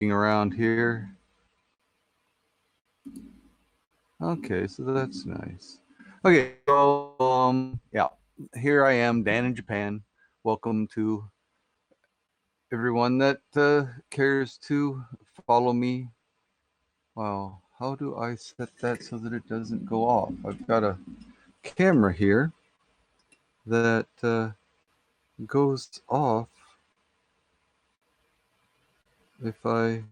looking around here. Okay, so that's nice. Okay, so yeah, here I am, Dan in Japan. Welcome to everyone that cares to follow me. Wow, how do I set that so that it doesn't go off? I've got a camera here that goes off if I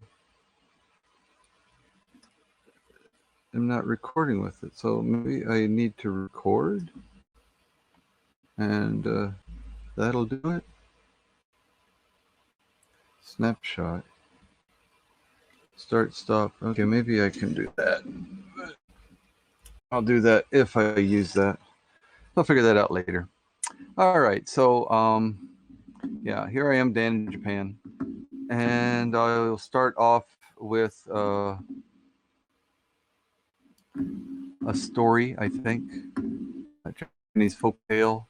am not recording with it. So maybe I need to record, and that'll do it. Snapshot. Start, stop. Okay, maybe I can do that. I'll do that if I use that. I'll figure that out later. All right, so yeah, here I am, Dan in Japan, and I'll start off with a story, I think, a Japanese folk tale.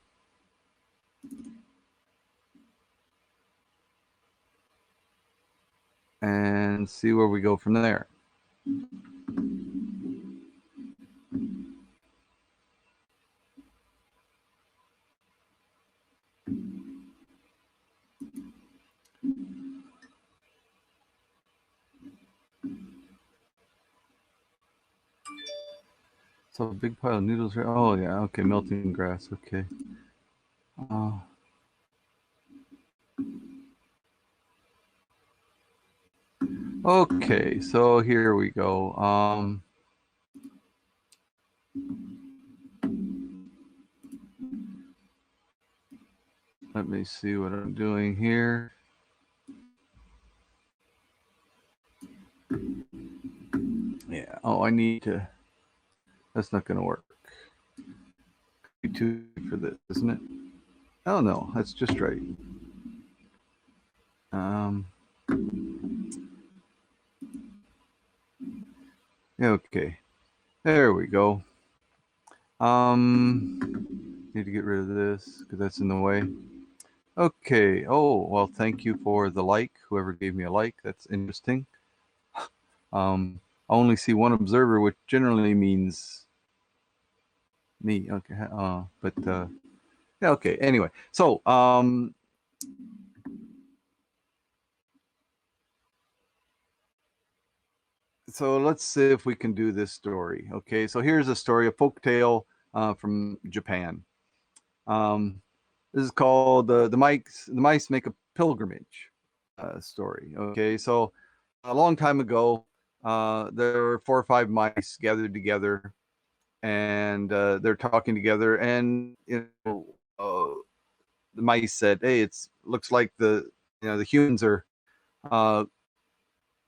And see where we go from there. So a big pile of noodles. Oh yeah, okay, melting grass. Okay. Okay, so here we go. Let me see what I'm doing here. Yeah. Oh, I need to. That's not going to work. Could be too for this, isn't it? Oh no, that's just right. Okay, there we go. Need to get rid of this because that's in the way. Okay. Oh well, thank you for the like. Whoever gave me a like, that's interesting. I only see one observer, which generally means me. Okay. But yeah. Okay. Anyway, so so let's see if we can do this story. Okay. So here's a story, a folk tale from Japan. This is called the mice make a pilgrimage story. Okay. So a long time ago, there were 4 or 5 mice gathered together, and they're talking together, and the mice said, "Hey, it's looks like the humans are uh,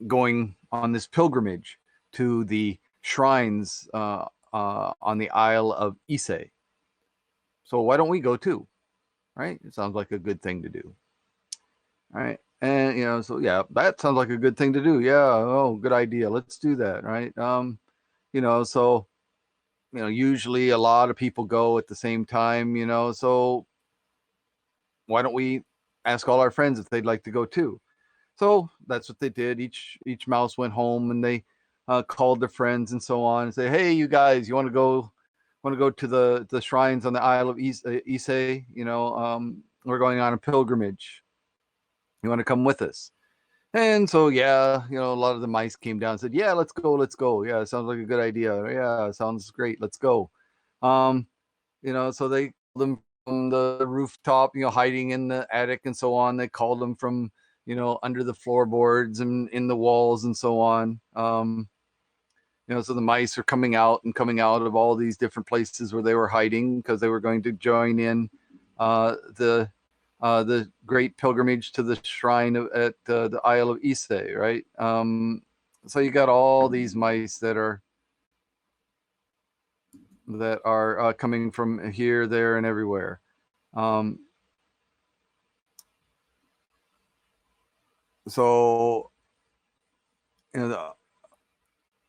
going on this pilgrimage to the shrines on the Isle of Ise. So why don't we go too? Right? It sounds like a good thing to do. Right? And so yeah, that sounds like a good thing to do. Yeah, oh, good idea. Let's do that. Right? So usually a lot of people go at the same time. So why don't we ask all our friends if they'd like to go too? So that's what they did. Each mouse went home, and they called their friends and so on, and say, "Hey, you guys, you want to go? Want to go to the shrines on the Isle of Ise? We're going on a pilgrimage. You want to come with us?" And so yeah, a lot of the mice came down and said, "Yeah, let's go, let's go. Yeah, sounds like a good idea. Yeah, sounds great. Let's go." Um, so they called them from the rooftop, hiding in the attic and so on. They called them from, under the floorboards and in the walls and so on. So the mice are coming out of all these different places where they were hiding because they were going to join in the great pilgrimage to the shrine at the Isle of Ise, right? So you got all these mice that are coming from here, there, and everywhere. So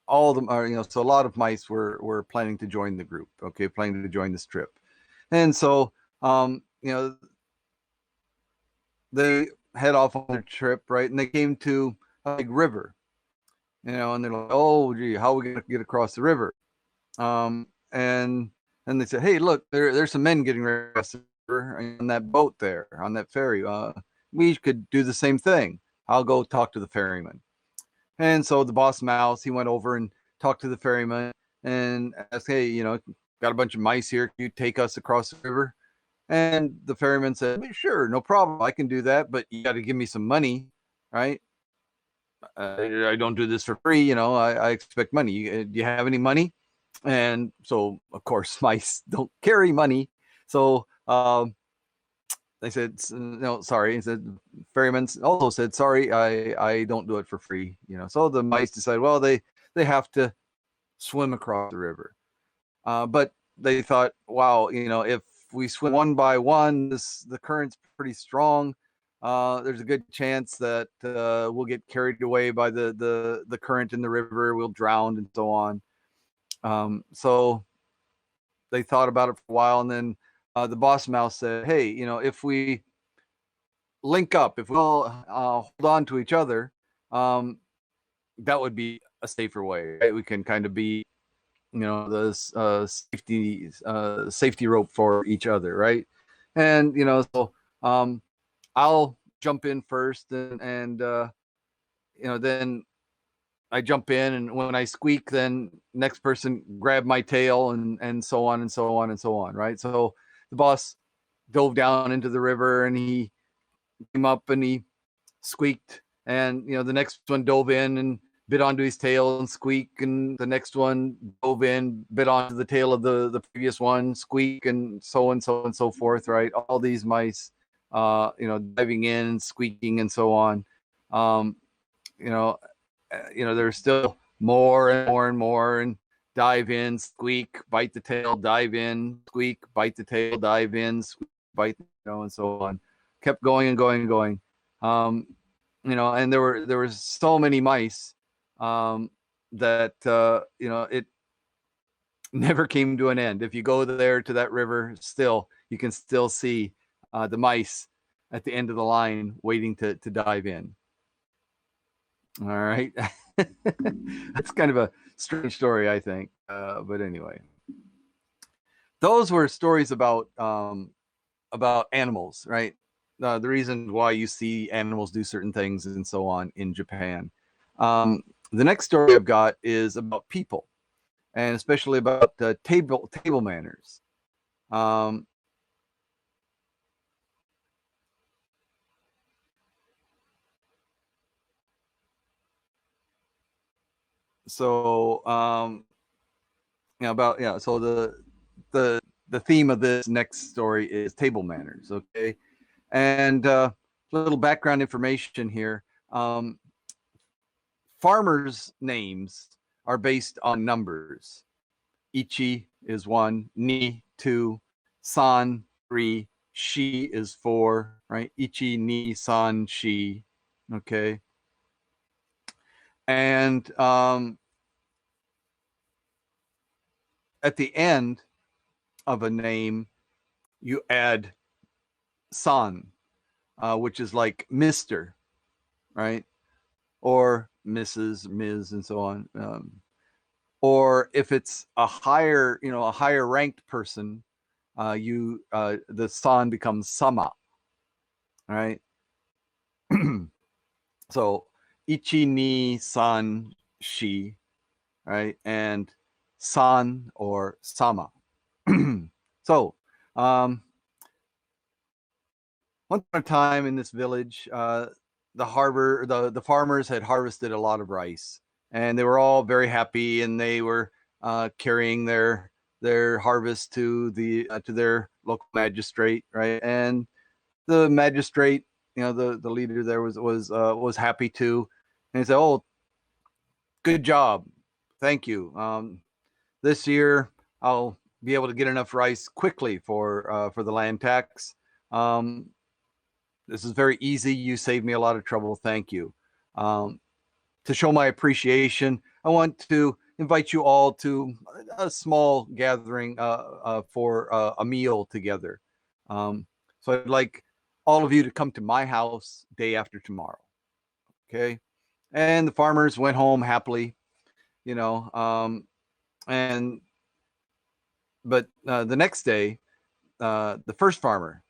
all of them are, so a lot of mice were planning to join the group, okay, planning to join this trip. And so they head off on their trip, right? And they came to a big river, and they're like, oh, gee, how are we going to get across the river? And they said, hey, look, there's some men getting ready to cross the river on that boat there, on that ferry. We could do the same thing. I'll go talk to the ferryman. And so the boss mouse, he went over and talked to the ferryman and asked, hey, got a bunch of mice here. Can you take us across the river? And the ferryman said, sure, no problem. I can do that, but you got to give me some money, right? I don't do this for free. I expect money. Do you have any money? And so, of course, mice don't carry money. So they said, no, sorry. He said, ferryman also said, sorry, I don't do it for free. So the mice decide, well, they have to swim across the river. But they thought, wow, if we swim one by one, the current's pretty strong. There's a good chance that we'll get carried away by the current in the river. We'll drown and so on. So they thought about it for a while, and then the boss mouse said, hey, if we link up, if we all hold on to each other, that would be a safer way, right? We can kind of be, the safety rope for each other, right? And so I'll jump in first, and then I jump in, and when I squeak, then next person grab my tail, and so on and so on and so on, right? So the boss dove down into the river, and he came up and he squeaked, and the next one dove in and bit onto his tail and squeak, and the next one dove in, bit onto the tail of the previous one, squeak, and so and so and so forth, right? All these mice, diving in, squeaking, and so on. There's still more and more and more, and dive in, squeak, bite the tail, dive in, squeak, bite the tail, dive in, squeak, bite, and so on. Kept going and going and going. And there were so many mice that it never came to an end. If you go there to that river, still you can still see the mice at the end of the line waiting to dive in. All right. That's kind of a strange story, I think. But anyway, those were stories about animals, right? The reason why you see animals do certain things and so on in Japan. The next story I've got is about people, and especially about table manners. So so the theme of this next story is table manners. Okay, and a little background information here. Farmers' names are based on numbers. Ichi is 1, ni 2, san 3, shi is 4, right? Ichi, ni, san, shi. Okay. And at the end of a name, you add san, which is like Mr., right? Or Mrs., Ms., and so on. Or if it's a higher ranked person, the san becomes sama, right? So ichi, ni, san, shi, right? And san or sama. So once upon a time in this village, the farmers had harvested a lot of rice, and they were all very happy, and they were carrying their harvest to their local magistrate, right? And the magistrate, the leader there was happy too, and he said, "Oh, good job, thank you. This year I'll be able to get enough rice quickly for the land tax. This is very easy. You saved me a lot of trouble. Thank you. To show my appreciation, I want to invite you all to a small gathering for a meal together. So I'd like all of you to come to my house day after tomorrow." Okay. And the farmers went home happily, you know. And but the next day, the first farmer,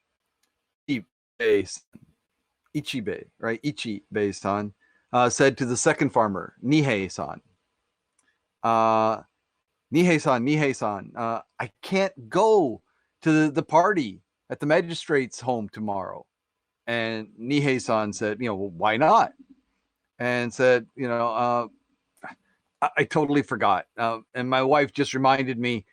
Ichibe, right? Ichibe-san, said to the second farmer, Nihei-san, uh, Nihei-san, I can't go to the party at the magistrate's home tomorrow. And Nihei-san said, well, why not? And said, I totally forgot. And my wife just reminded me,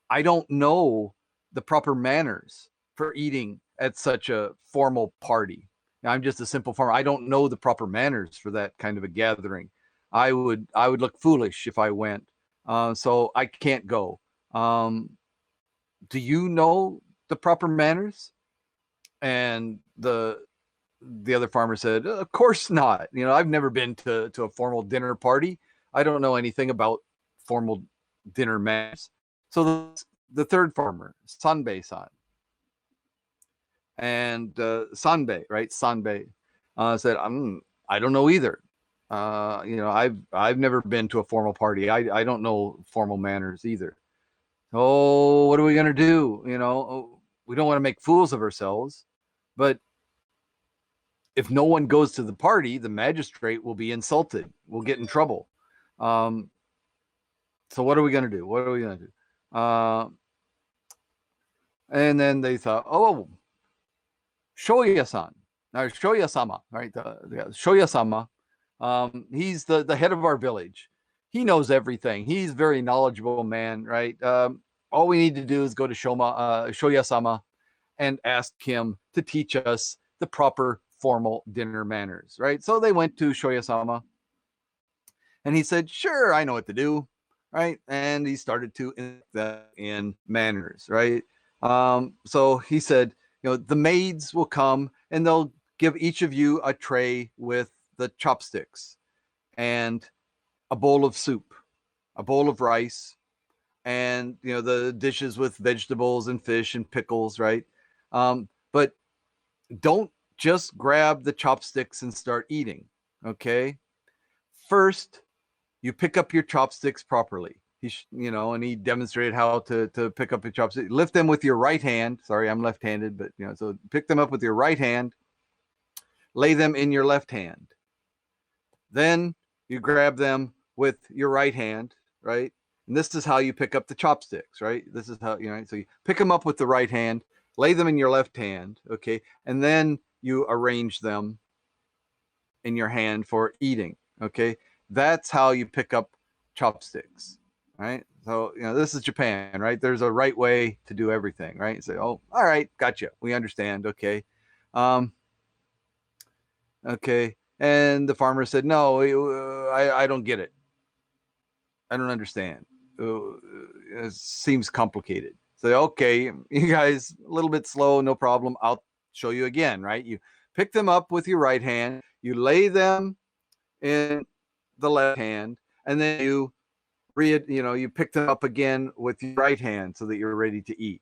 I don't know the proper manners for eating at such a formal party. I'm just a simple farmer. I don't know the proper manners for that kind of a gathering. I would look foolish if I went. So I can't go. Do you know the proper manners? And the other farmer said, of course not. I've never been to a formal dinner party. I don't know anything about formal dinner manners. So the third farmer, Sanbei-san, and Sanbei, right? Sanbei said, I don't know either. I've never been to a formal party. I don't know formal manners either. Oh, what are we gonna do? We don't want to make fools of ourselves, but if no one goes to the party, the magistrate will be insulted. We'll get in trouble. So what are we going to do? What are we going to do? And then they thought, oh, Shoya-san, or Shoya-sama, right? Shoya-sama. He's the head of our village. He knows everything. He's a very knowledgeable man, right? All we need to do is go to Shoya-sama and ask him to teach us the proper formal dinner manners, right? So they went to Shoya-sama, and he said, sure, I know what to do, right? And he started to in manners, right? So he said, the maids will come and they'll give each of you a tray with the chopsticks and a bowl of soup, a bowl of rice, and the dishes with vegetables and fish and pickles, right? But don't just grab the chopsticks and start eating, okay? First, you pick up your chopsticks properly. And he demonstrated how to pick up your chopsticks. Lift them with your right hand. Sorry, I'm left-handed, but so pick them up with your right hand. Lay them in your left hand. Then you grab them with your right hand, right? And this is how you pick up the chopsticks, right? This is how, so you pick them up with the right hand, lay them in your left hand, okay? And then you arrange them in your hand for eating, okay? That's how you pick up chopsticks, right? So, this is Japan, right? There's a right way to do everything, right? You say, oh, all right, gotcha. We understand, okay. Okay. And the farmer said, no, I don't get it. I don't understand. It seems complicated. So, okay, you guys, a little bit slow, no problem. I'll show you again, right? You pick them up with your right hand, you lay them in the left hand, and then you pick them up again with your right hand so that you're ready to eat.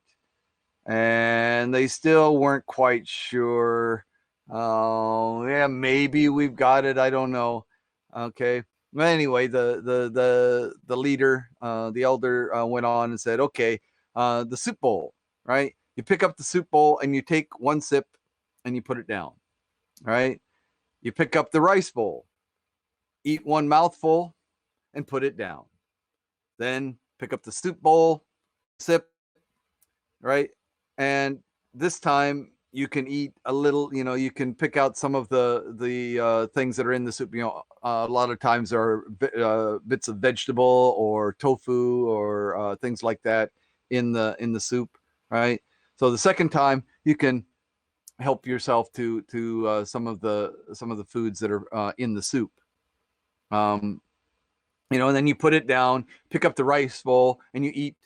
And they still weren't quite sure. Oh, yeah, maybe we've got it. I don't know. Okay. But anyway, the leader, the elder, went on and said, okay, the soup bowl, right? You pick up the soup bowl and you take one sip and you put it down, right? You pick up the rice bowl, eat one mouthful and put it down. Then pick up the soup bowl, sip, right? And this time you can eat a little, you can pick out some of the things that are in the soup. A lot of times there are bits of vegetable or tofu or things like that in the soup, right? So the second time you can help yourself to some of the foods that are in the soup. And then you put it down, pick up the rice bowl, and you eat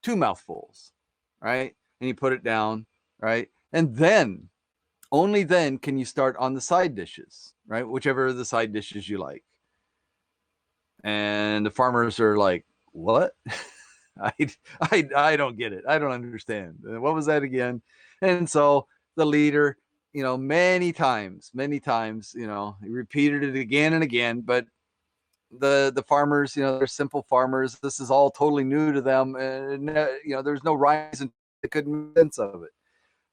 2 mouthfuls, right? And you put it down, right? And then, only then can you start on the side dishes, right? Whichever of the side dishes you like. And the farmers are like, what? I don't get it. I don't understand. What was that again? And so the leader many times, he repeated it again and again, but the farmers, they're simple farmers. This is all totally new to them, and there's no reason they couldn't make sense of it.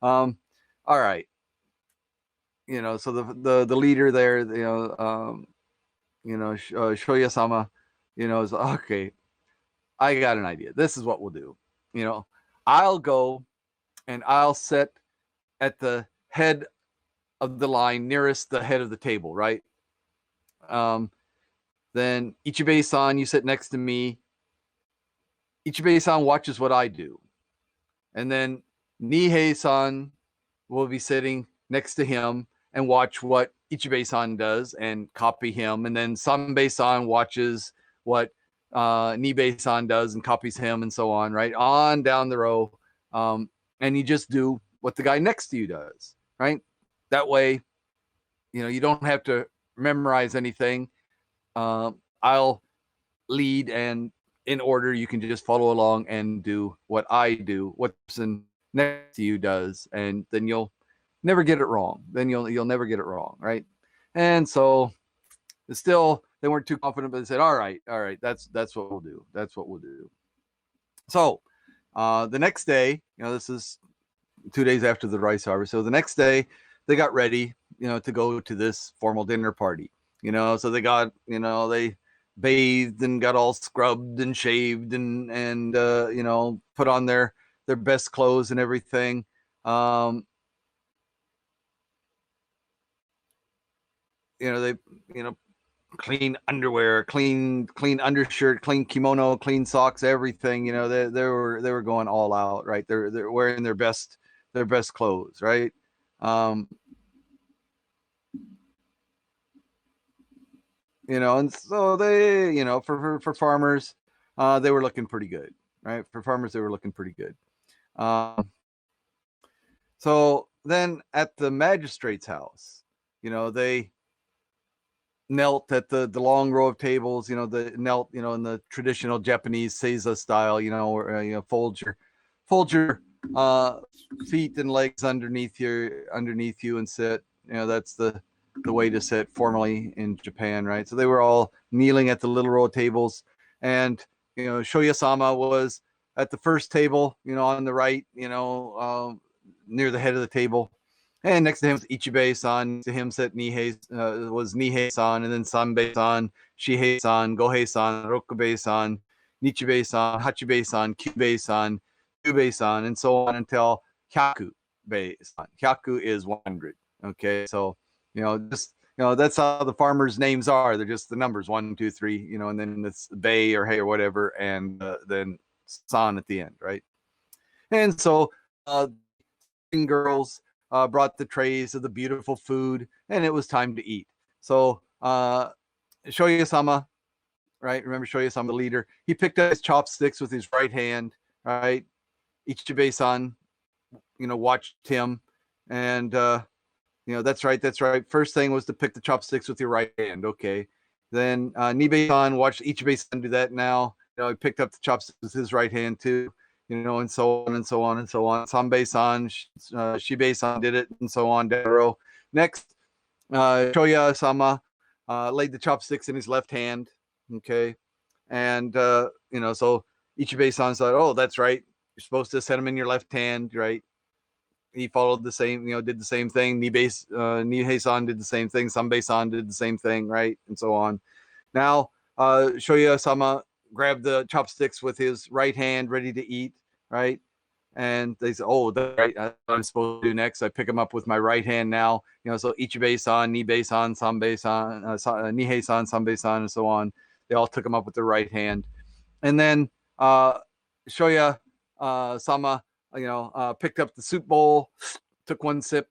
All right, so the leader there, Shoya-sama, is okay. I got an idea. This is what we'll do. I'll go and I'll sit at the head of the line nearest the head of the table, right? Then Ichibei-san, you sit next to me. Ichibei-san watches what I do. And then Nihei-san will be sitting next to him and watch what Ichibei-san does and copy him. And then Sanbei-san watches what Nibei-san does and copies him, and so on, right? On down the row. And you just do what the guy next to you does, right? That way, you don't have to memorize anything. I'll lead, and in order, you can just follow along and do what I do, what person next to you does, and then you'll never get it wrong. Then you'll never get it wrong, right? And so still, they weren't too confident, but they said, all right, that's what we'll do. That's what we'll do. So the next day, this is 2 days after the rice harvest. So the next day, they got ready, to go to this formal dinner party. So they got, they bathed and got all scrubbed and shaved and put on their best clothes and everything. They clean underwear, clean undershirt, clean kimono, clean socks, everything. They were going all out, right? They're wearing their best clothes, right? And so they, for farmers, they were looking pretty good, right? For farmers, they were looking pretty good. So then at the magistrate's house, they knelt at the long row of tables, the knelt, in the traditional Japanese seiza style, or fold your feet and legs underneath you and sit. That's the way to sit formally in Japan, right? So they were all kneeling at the little row of tables, and Shoya-sama was at the first table, on the right, near the head of the table. And next to him was Ichibei-san. Next to him sat was Nihei-san, and then Sanbei-san, Shihei-san, Gohei-san, Rokubei-san, Nichibei-san, Hachibei-san, Kyubei-san, Yubei-san, and so on until Hyaku-bei-san. Hyaku is 100. Okay, so that's how the farmers' names are. They're just the numbers 1, 2, 3. And then it's Bei or Hey or whatever, and then San at the end, right? And so girls brought the trays of the beautiful food, and it was time to eat. So Shoya-sama, right? Remember Shoya-sama, the leader? He picked up his chopsticks with his right hand, right? Ichibei-san, watched him, and that's right. First thing was to pick the chopsticks with your right hand. Okay. Then Nibei-san watched Ichibei-san do that. Now, he picked up the chopsticks with his right hand too. And so on and so on and so on. Sanbei-san, Shibei-san did it, and so on down the row. Next, Shoya-sama laid the chopsticks in his left hand. Okay. And, so Ichibei-san said, oh, that's right. You're supposed to set them in your left hand, right? He followed the same, did the same thing. Nihei-san did the same thing. Sanbei-san did the same thing, right? And so on. Now, Shoya-sama grabbed the chopsticks with his right hand, ready to eat, right? And they said, oh, that's right. That's what I'm supposed to do next. I pick them up with my right hand now. So Ichibei-san, Nibei-san, Sanbei-san, Nihei-san, Sanbei-san, and so on. They all took them up with their right hand. And then Shoya-sama, picked up the soup bowl, took one sip,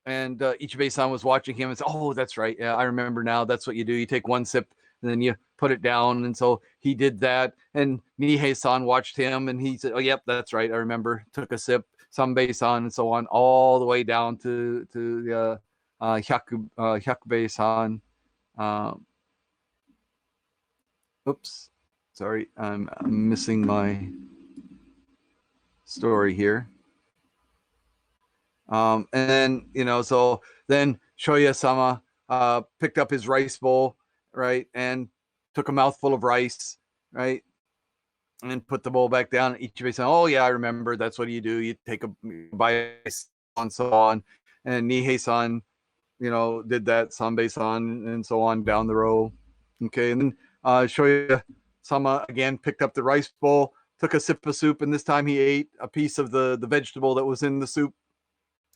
and Ichibei-san was watching him and said, oh, that's right. Yeah, I remember now. That's what you do. You take one sip and then you put it down. And so he did that. And Nihei-san watched him and he said, oh, yep, that's right. I remember. Took a sip. Sanbei-san and so on, all the way down to Hyakubei-san. Oops. Sorry, I'm missing my story here. And then, so then Shoya-sama picked up his rice bowl, right, and took a mouthful of rice, right, and put the bowl back down. And Ichibei said, "Oh yeah, I remember. That's what you do. You take a bite and so on." And Nihei-san, did that. Sanbei-san, and so on down the row. Okay, and then Shoya-sama again picked up the rice bowl, took a sip of soup, and this time he ate a piece of the vegetable that was in the soup.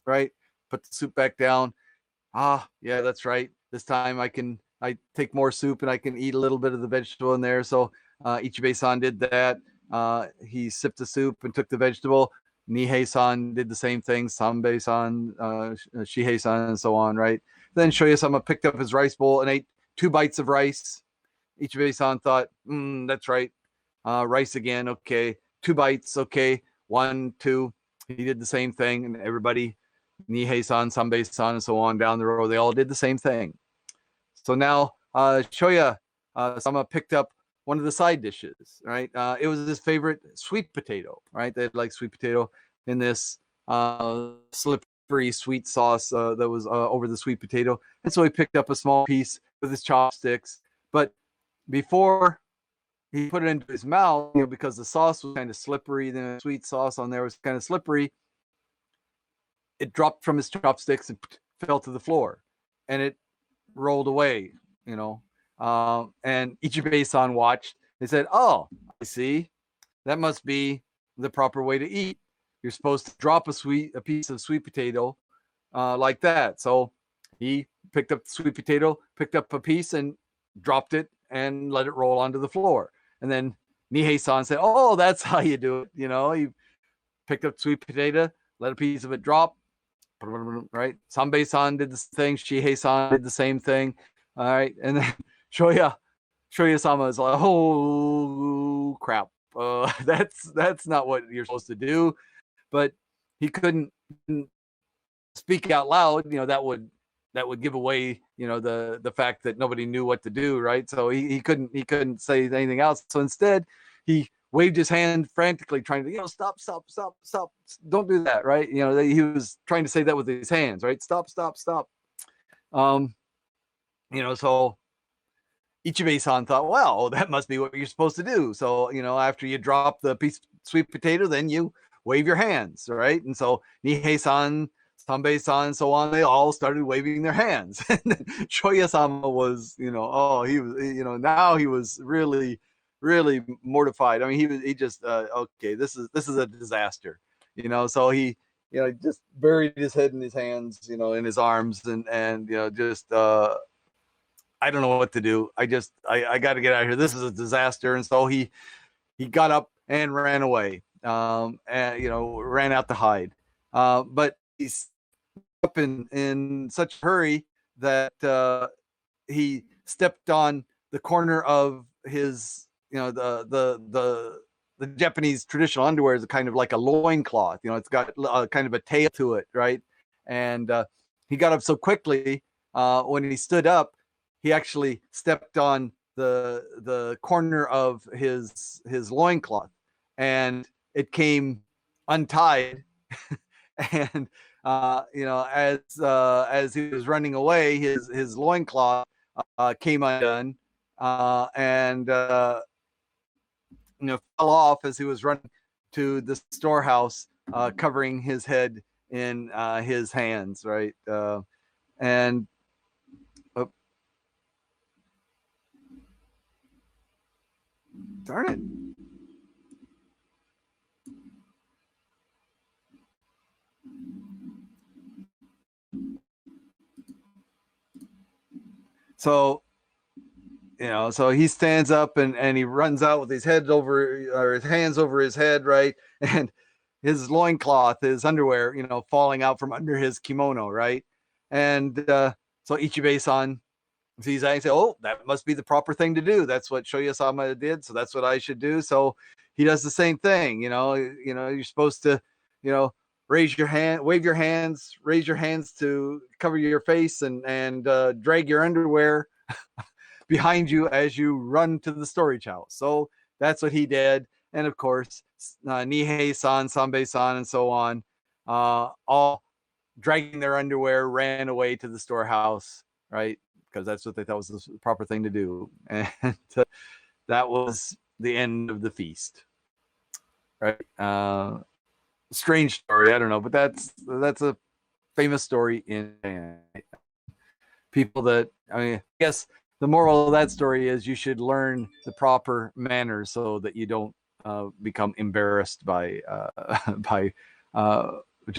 Right, put the soup back down. Yeah, that's right. This time I take more soup and I can eat a little bit of the vegetable in there. So Ichibei-san did that. He sipped the soup and took the vegetable. Nihei-san did the same thing. Sanbei-san, Shihei-san, and so on. Right. Then Shoya-sama picked up his rice bowl and ate 2 bites of rice. Ichibei-san thought, that's right. Rice again. Okay. 2 bites. Okay. 1, 2. He did the same thing, and everybody, Nihei-san, Sanbei-san, and so on down the road, they all did the same thing. So now Shoya-sama picked up one of the side dishes, right? It was his favorite sweet potato, right? They like sweet potato in this slippery sweet sauce that was over the sweet potato. And so he picked up a small piece with his chopsticks. But before he put it into his mouth, because the sauce was kind of slippery, the sweet sauce on there was kind of slippery, it dropped from his chopsticks and fell to the floor, and it rolled away, and Ichibei-san watched. They said, "Oh, I see. That must be the proper way to eat. You're supposed to drop a piece of sweet potato like that." So he picked up the sweet potato, picked up a piece, and dropped it and let it roll onto the floor. And then Nihei-san said, "Oh, that's how you do it." He picked up sweet potato, let a piece of it drop, right? Sanbei-san did the thing. Shihei-san did the same thing. All right, and then Shoya-sama is like, "Oh crap, that's not what you're supposed to do." But he couldn't speak out loud. That would give away, the fact that nobody knew what to do, right? So he couldn't say anything else. So instead, he waved his hand frantically, trying to, stop, don't do that, right? He was trying to say that with his hands, right? Stop. So Ichibei-san thought, well, that must be what you're supposed to do. So, after you drop the piece of sweet potato, then you wave your hands, right? And so Nihei-san, Sanbei-san, and so on, they all started waving their hands. And Shoya-sama was, he was, now he was really, really mortified. I mean, he just, okay, this is a disaster, so he, just buried his head in his hands, in his arms, and just, I don't know what to do. I got to get out of here. This is a disaster. And so he got up and ran away, and ran out to hide. But he's up in such a hurry that he stepped on the corner of his, the Japanese traditional underwear is kind of like a loincloth. It's got kind of a tail to it, right? And he got up so quickly when he stood up, he actually stepped on the corner of his loincloth, and it came untied. And as he was running away, his loincloth came undone, and fell off as he was running to the storehouse, covering his head in his hands, right? And darn it. So, so he stands up and he runs out with his head over, or his hands over his head, right? And his loincloth, his underwear, falling out from under his kimono, right? And so Ichibei-san sees that and says, "Oh, that must be the proper thing to do. That's what Shoya-sama did, so that's what I should do." So he does the same thing. You're supposed to, raise your hand, wave your hands, raise your hands to cover your face, and drag your underwear behind you as you run to the storage house. So that's what he did. And of course, Nihei-san, Sanbei-san, and so on, all dragging their underwear, ran away to the storehouse, right? Because that's what they thought was the proper thing to do. And that was the end of the feast, right? Strange story, I don't know, but that's a famous story in people that, I mean, I guess the moral of that story is you should learn the proper manners so that you don't become embarrassed by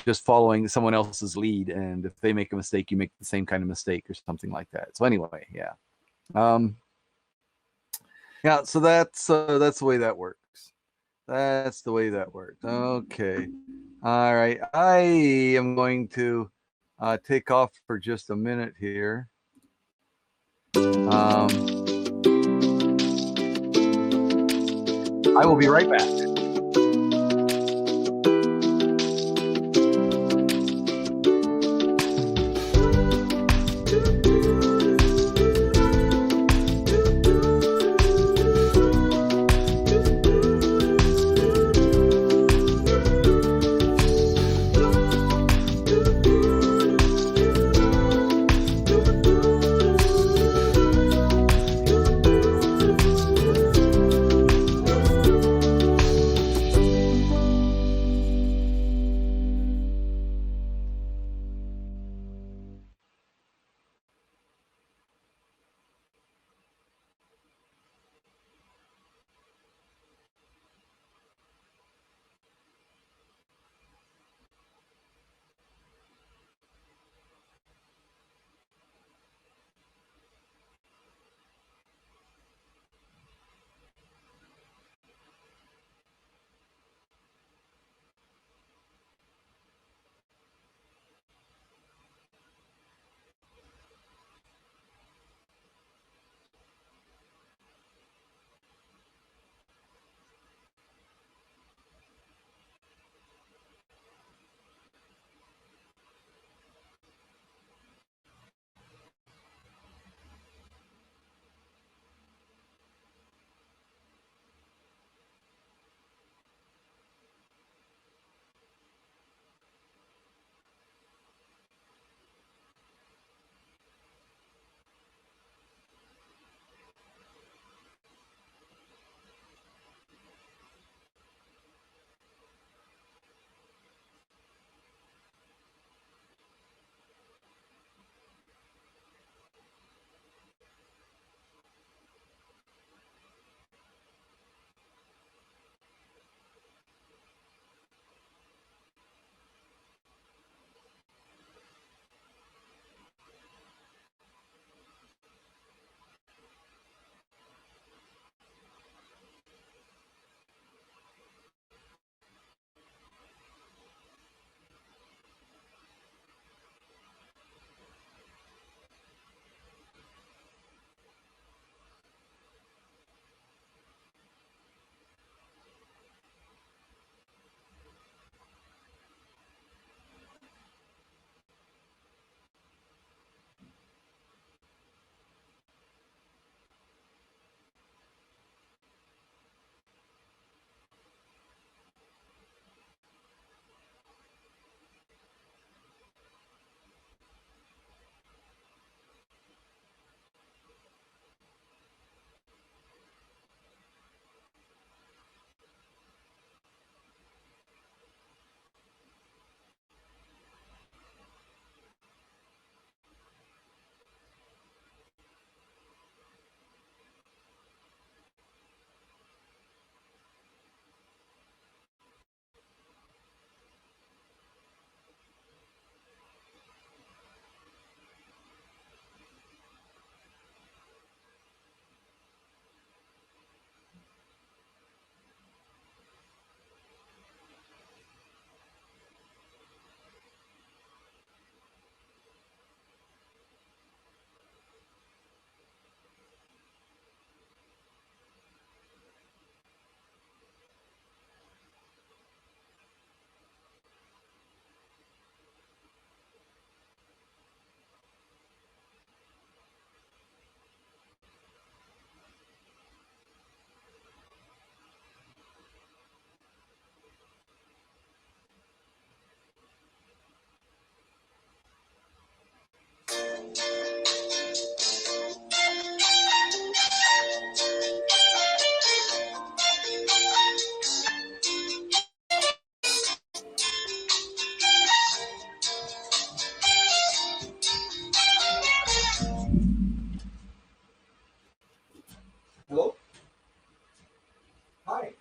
just following someone else's lead, and if they make a mistake, you make the same kind of mistake or something like that. So anyway, yeah, yeah. So that's the way that works. That's the way that works. Okay, all right. I am going to take off for just a minute here. I will be right back. Hello? Hi.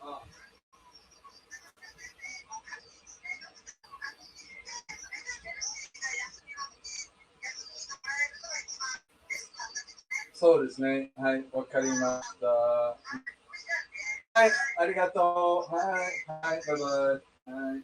Ah. そうですね。はい、わかりました。はい、ありがとう。はい、はい、バイバイ。はい。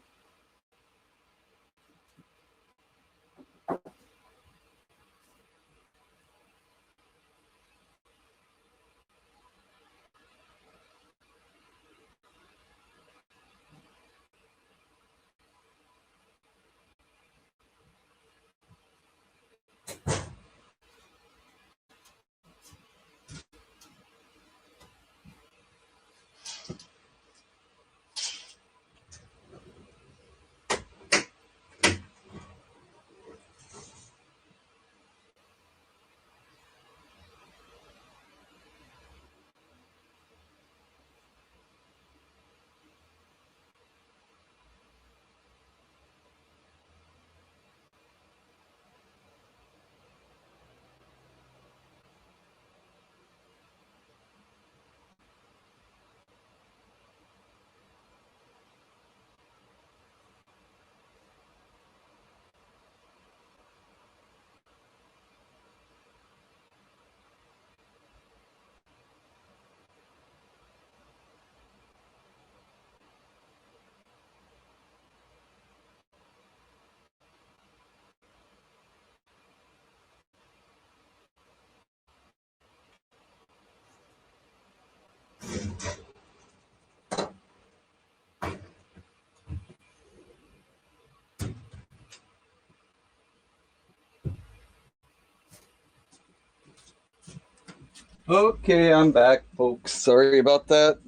Okay, I'm back, folks. Sorry about that.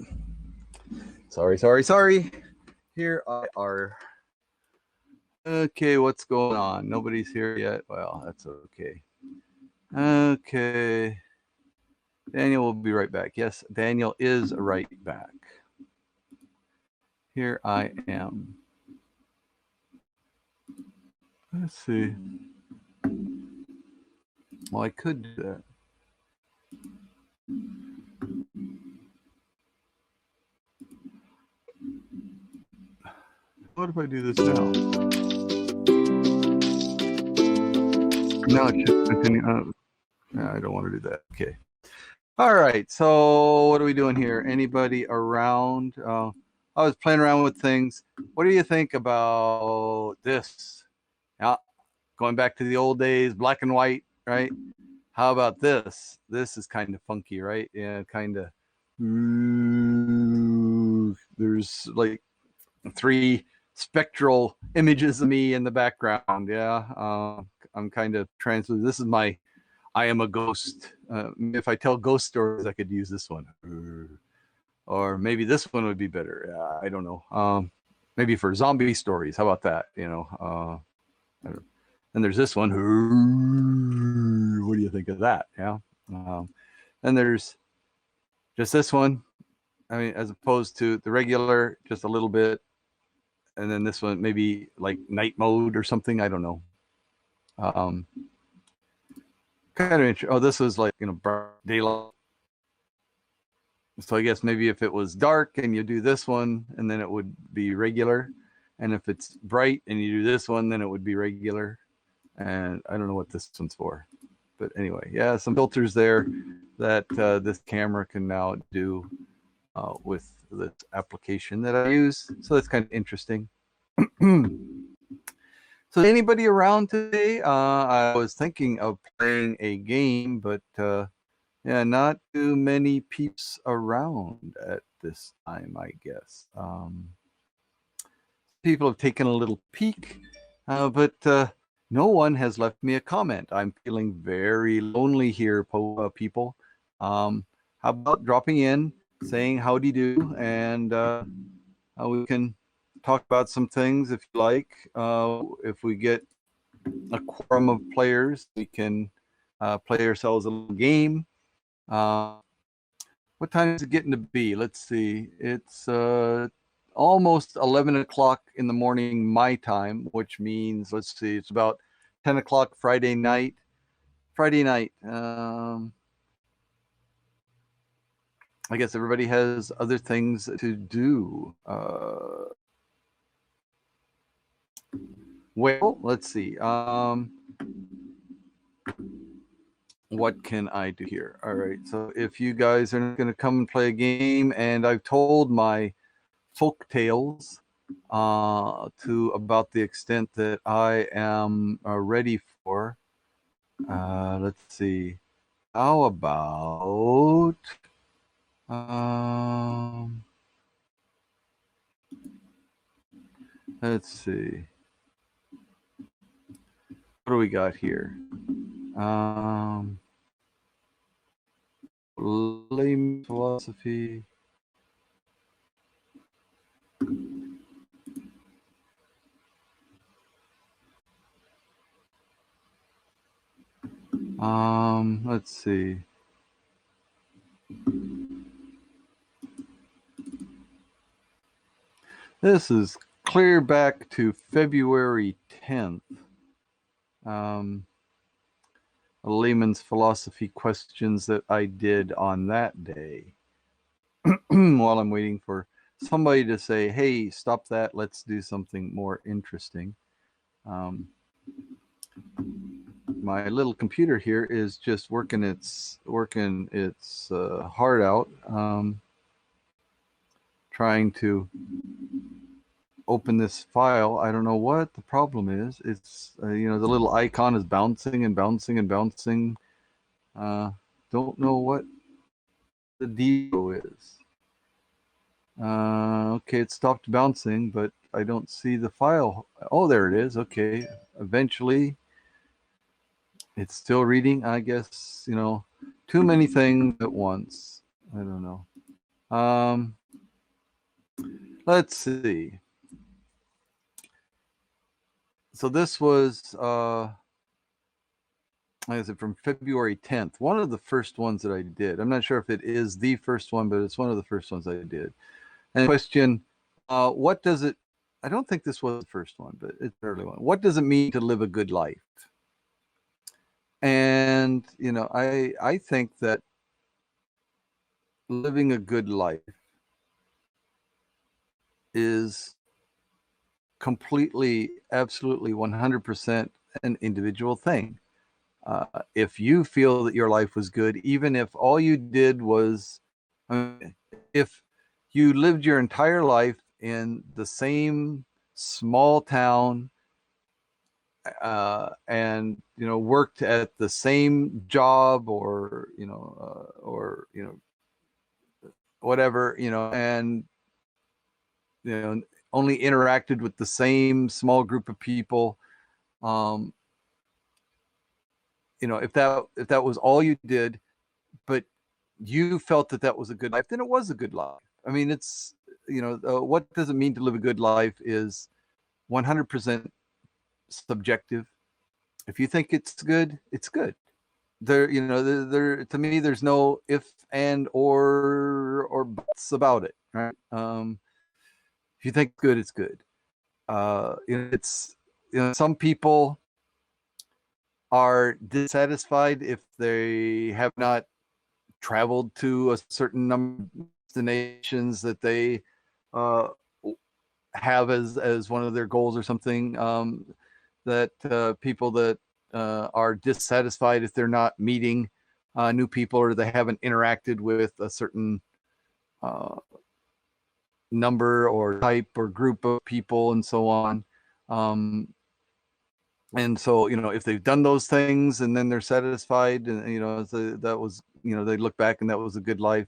Sorry. Here I are. Okay, what's going on? Nobody's here yet. Well, that's okay. Okay. Daniel will be right back. Yes, Daniel is right back. Here I am. Let's see. Well, I could do that. What if I do this now? No, it should continue. No, I don't want to do that. Okay. All right. So what are we doing here? Anybody around? I was playing around with things. What do you think about this? Yeah, going back to the old days, black and white, right? How about this? This is kind of funky, right? Yeah, kind of. There's like 3 spectral images of me in the background. Yeah, I'm kind of translucent. This is my I am a ghost. If I tell ghost stories, I could use this one. Or maybe this one would be better. I don't know. Maybe for zombie stories. How about that? And there's this one. What do you think of that? Yeah. And there's just this one. I mean, as opposed to the regular, just a little bit. And then this one, maybe like night mode or something. I don't know. Kind of interesting. Oh, this was like, daylight. So I guess maybe if it was dark and you do this one, and then it would be regular. And if it's bright and you do this one, then it would be regular. And I don't know what this one's for. But anyway, yeah, some filters there that this camera can now do with this application that I use. So that's kind of interesting. So anybody around today? I was thinking of playing a game, but yeah, not too many peeps around at this time, I guess. People have taken a little peek, but no one has left me a comment. I'm feeling very lonely here, people. How about dropping in, saying howdy do, and we can talk about some things if you like. If we get a quorum of players, we can play ourselves a little game. What time is it getting to be? Let's see. It's almost 11 o'clock in the morning my time, which means, let's see, it's about 10 o'clock Friday night. I guess everybody has other things to do. Well, let's see. What can I do here? All right. So if you guys are going to come and play a game, and I've told my folk tales to about the extent that I am ready for. Let's see. How about let's see. What do we got here? Lame philosophy. Let's see. This is clear back to February 10th. Layman's philosophy questions that I did on that day while I'm waiting for somebody to say, hey, stop that. Let's do something more interesting. My little computer here is just working its heart out, trying to open this file. I don't know what the problem is. It's the little icon is bouncing and bouncing and bouncing. Don't know what the deal is. Okay, it stopped bouncing, but I don't see the file. Oh, there it is. Okay, eventually it's still reading. I guess Too many things at once. I don't know. Let's see. So this was, like I said, from February 10th, one of the first ones that I did. I'm not sure if it is the first one, but it's one of the first ones I did. And the question, what does it, I don't think this was the first one, but it's the early one. What does it mean to live a good life? And, you know, I think that living a good life is completely, absolutely 100% an individual thing. If you feel that your life was good, even if all you did was, if you lived your entire life in the same small town, and you know, worked at the same job, or you know, whatever, you know, and you know, only interacted with the same small group of people, um, you know, if that was all you did, but you felt that that was a good life, then it was a good life. I mean, it's, you know, what does it mean to live a good life is 100% subjective. If you think it's good, it's good. There, you know, there to me, there's no if and or buts about it, right? If you think good, it's good. It's, you know, some people are dissatisfied if they have not traveled to a certain number of destinations that they uh, have as one of their goals or something. That people that are dissatisfied if they're not meeting new people, or they haven't interacted with a certain uh, number or type or group of people, and so on. And so, you know, if they've done those things and then they're satisfied, and you know, that was, you know, they look back and that was a good life.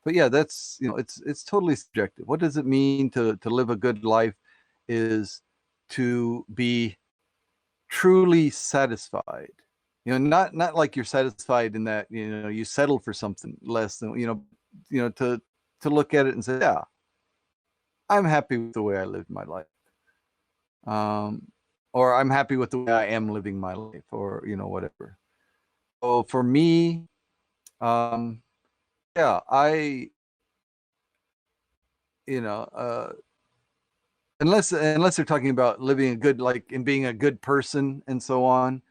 But yeah, that's, you know, it's totally subjective. What does it mean to live a good life is to be truly satisfied. You know, not like you're satisfied in that, you know, you settle for something less than, you know, to look at it and say, yeah, I'm happy with the way I lived my life. Um, or I'm happy with the way I am living my life, or, you know, whatever. So for me, um, yeah, you know, unless they're talking about living a good, like, and being a good person and so on.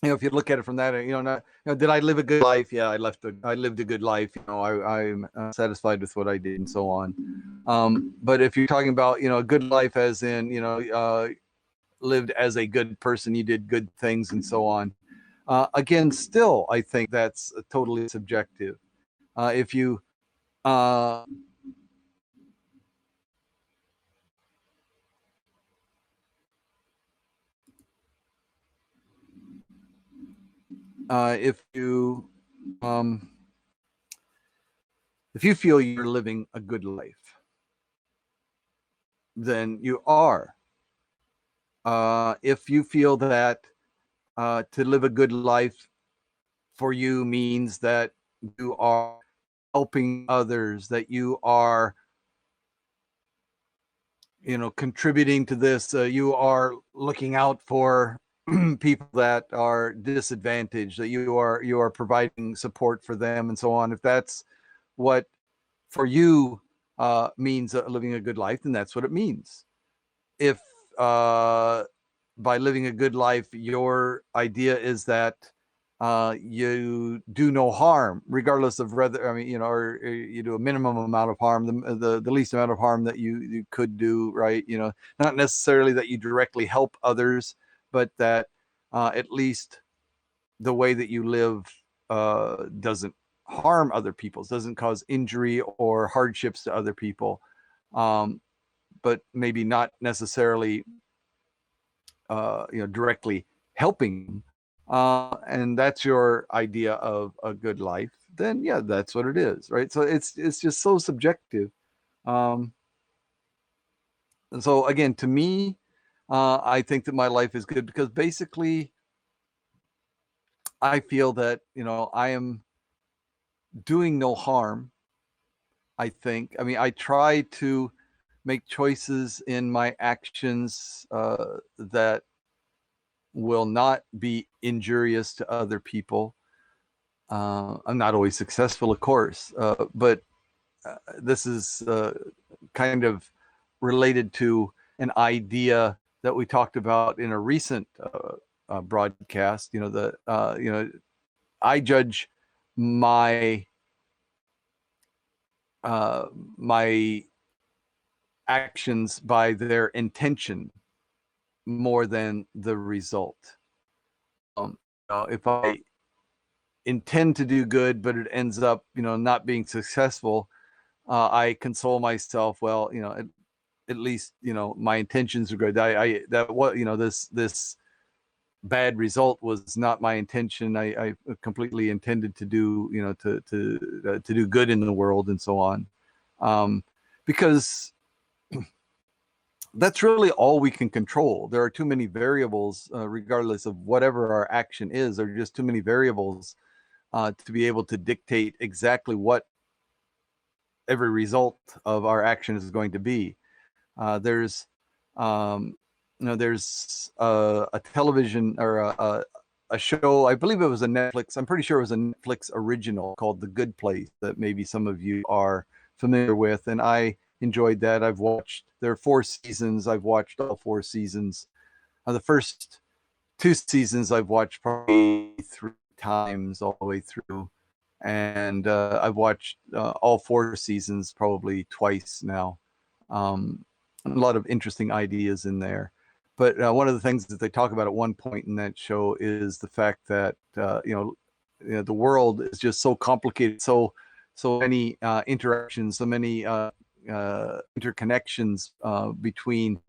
You know, if you look at it from that, you know, not, you know, did I live a good life? Yeah, I lived a good life. You know, I'm satisfied with what I did and so on. But if you're talking about, you know, a good life as in, you know, lived as a good person, you did good things and so on. Again, still, I think that's totally subjective. If you, if you, um, if you feel you're living a good life, then you are. If you feel that to live a good life for you means that you are helping others, that you are, you know, contributing to this, you are looking out for people that are disadvantaged, that you are providing support for them and so on. If that's what for you means living a good life, then that's what it means. If by living a good life, your idea is that you do no harm, regardless of whether, I mean, you know, or you do a minimum amount of harm, the least amount of harm that you could do, right? You know, not necessarily that you directly help others, but that at least the way that you live doesn't harm other people, doesn't cause injury or hardships to other people, but maybe not necessarily you know, directly helping, and that's your idea of a good life, then yeah, that's what it is, right? So it's just so subjective. Um, and so again, to me, I think that my life is good because basically I feel that, I am doing no harm. I think. I mean, I try to make choices in my actions that will not be injurious to other people. I'm not always successful, of course, but this is kind of related to an idea that we talked about in a recent broadcast. I judge my my actions by their intention more than the result. If I intend to do good, but it ends up, not being successful, I console myself. Well, at least, my intentions are good. That what, this bad result was not my intention. I completely intended to do, to do good in the world and so on. Because that's really all we can control. There are too many variables, regardless of whatever our action is. There are just too many variables to be able to dictate exactly what every result of our action is going to be. There's a television or a show. I believe it was a Netflix. I'm pretty sure it was a Netflix original called The Good Place that maybe some of you are familiar with, and I enjoyed that. There are 4 seasons. I've watched all 4 seasons. The first 2 seasons I've watched probably 3 times all the way through, and I've watched all 4 seasons probably twice now. A lot of interesting ideas in there. But one of the things that they talk about at one point in that show is the fact that the world is just so complicated, so many interactions, so many interconnections between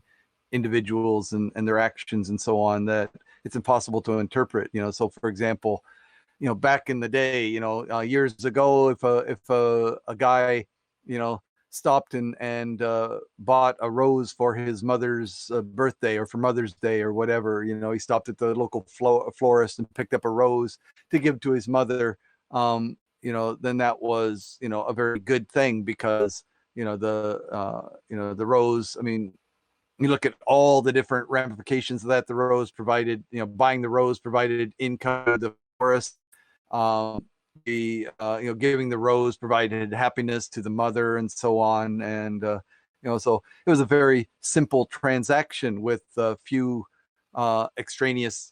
individuals and their actions and so on, that it's impossible to interpret. So for example, back in the day, years ago, if a guy, stopped and bought a rose for his mother's birthday or for Mother's Day or whatever, he stopped at the local florist and picked up a rose to give to his mother. Then that was, a very good thing, because, the rose, I mean, you look at all the different ramifications of that. The rose provided, buying the rose provided income to the florist. Giving the rose provided happiness to the mother and so on. And, so it was a very simple transaction with a few extraneous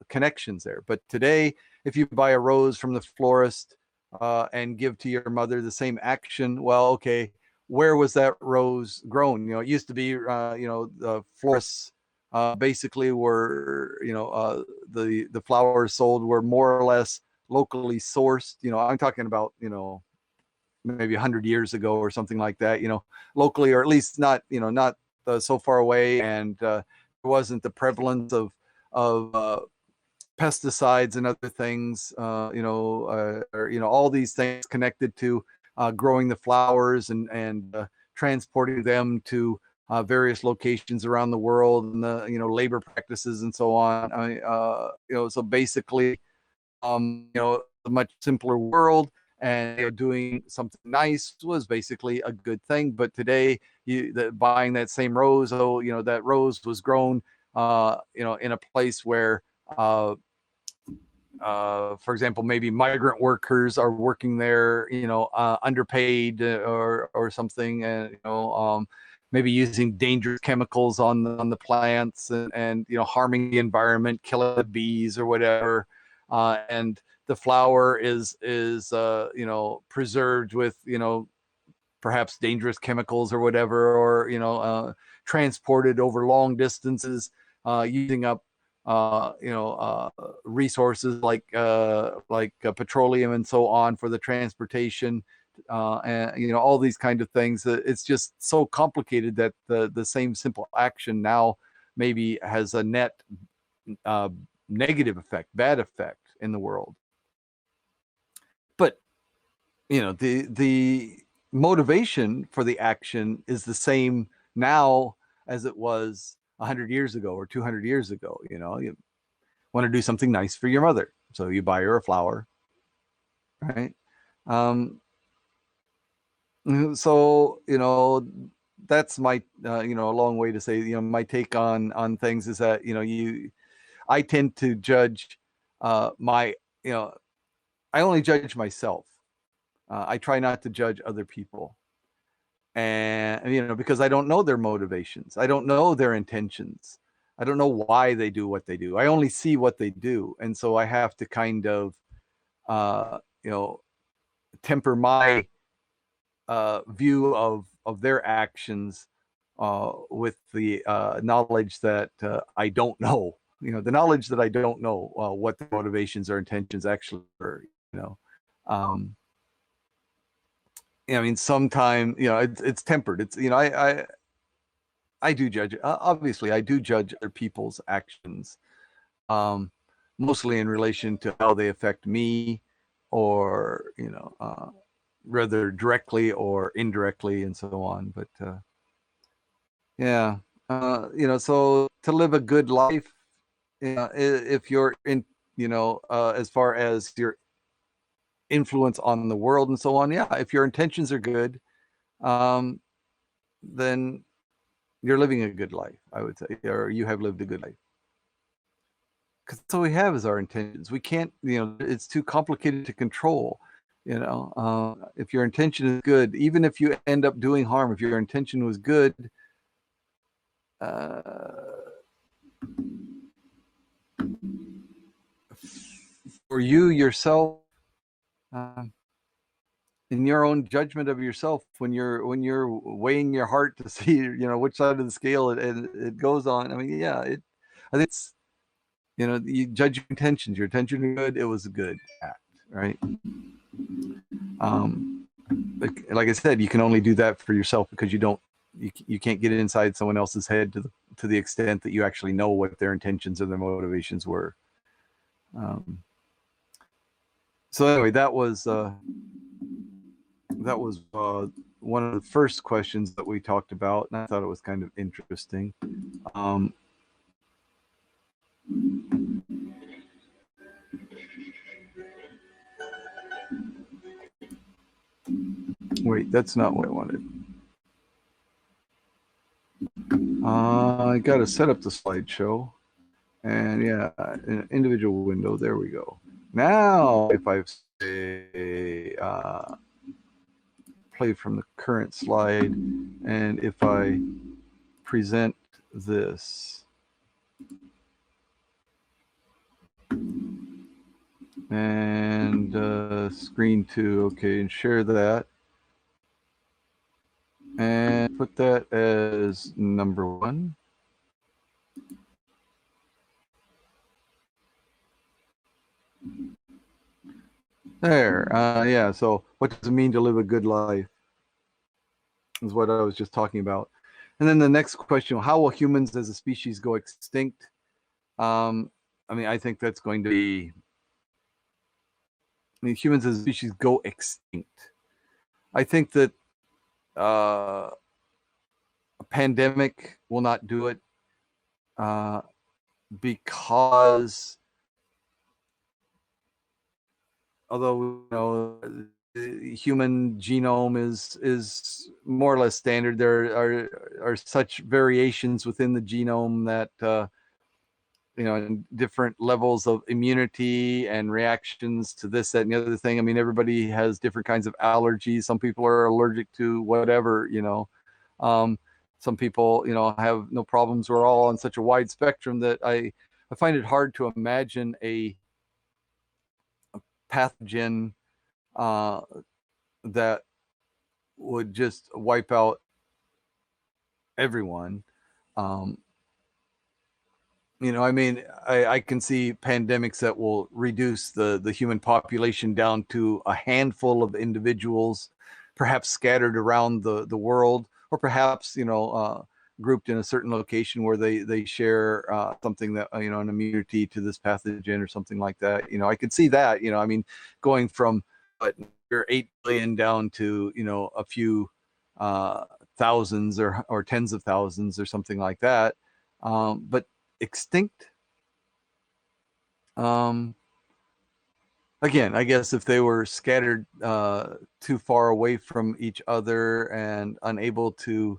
connections there. But today, if you buy a rose from the florist and give to your mother the same action, well, okay, where was that rose grown? It used to be, the florists basically were, the flowers sold were more or less locally sourced. I'm talking about, maybe 100 years ago or something like that, locally, or at least not, not so far away. And there wasn't the prevalence of pesticides and other things, or, all these things connected to growing the flowers and transporting them to various locations around the world, and the, labor practices and so on. So basically, a much simpler world, and doing something nice was basically a good thing. But today, buying that same rose, that rose was grown, in a place where, for example, maybe migrant workers are working there, underpaid or something, and maybe using dangerous chemicals on the plants, and harming the environment, killing the bees or whatever. And the flower is preserved with, perhaps dangerous chemicals or whatever, or transported over long distances, using up resources like petroleum and so on for the transportation, and all these kind of things. It's just so complicated that the same simple action now maybe has a net negative effect, bad effect in the world. But the motivation for the action is the same now as it was 100 years ago or 200 years ago. You want to do something nice for your mother. So you buy her a flower, right? So that's my a long way to say my take on things is that I tend to judge my I only judge myself. I try not to judge other people, and because I don't know their motivations, I don't know their intentions, I don't know why they do what they do. I only see what they do, and so I have to kind of uh, you know temper my view of their actions with the knowledge that I don't know. The knowledge that I don't know what the motivations or intentions actually are. Um, I mean, sometimes it's tempered. It's I do judge. Obviously, I do judge other people's actions, um, mostly in relation to how they affect me, or rather directly or indirectly, and so on. But yeah, so to live a good life, if you're in, as far as your influence on the world and so on, yeah, if your intentions are good, um, then you're living a good life, I would say, or you have lived a good life. Because that's all we have is our intentions. We can't, it's too complicated to control. If your intention is good, even if you end up doing harm, if your intention was good, for you yourself, in your own judgment of yourself, when you're weighing your heart to see which side of the scale it goes on. I mean, yeah, I think it's you judge your intentions. Your intention is good, it was a good act, right? Like I said, you can only do that for yourself, because you can't get inside someone else's head to the extent that you actually know what their intentions or their motivations were. So anyway, that was one of the first questions that we talked about, and I thought it was kind of interesting. Wait, that's not what I wanted. I got to set up the slideshow, and yeah, an individual window. There we go. Now, if I say play from the current slide, and if I present this, and screen 2, okay, and share that, and put that as number 1. There, yeah, so what does it mean to live a good life is what I was just talking about. And then the next question, how will humans as a species go extinct? I mean, I think that's going to be, humans as a species go extinct. I think that a pandemic will not do it, because although the human genome is more or less standard, there are such variations within the genome that and different levels of immunity and reactions to this, that, and the other thing. I mean, everybody has different kinds of allergies. Some people are allergic to whatever, some people, have no problems. We're all on such a wide spectrum that I find it hard to imagine a pathogen that would just wipe out everyone. I mean, I can see pandemics that will reduce the human population down to a handful of individuals, perhaps scattered around the world, or perhaps grouped in a certain location where they share something that an immunity to this pathogen or something like that. I could see that. I mean, going from 8 billion down to a few thousands or tens of thousands or something like that. But extinct, again, I guess if they were scattered too far away from each other and unable to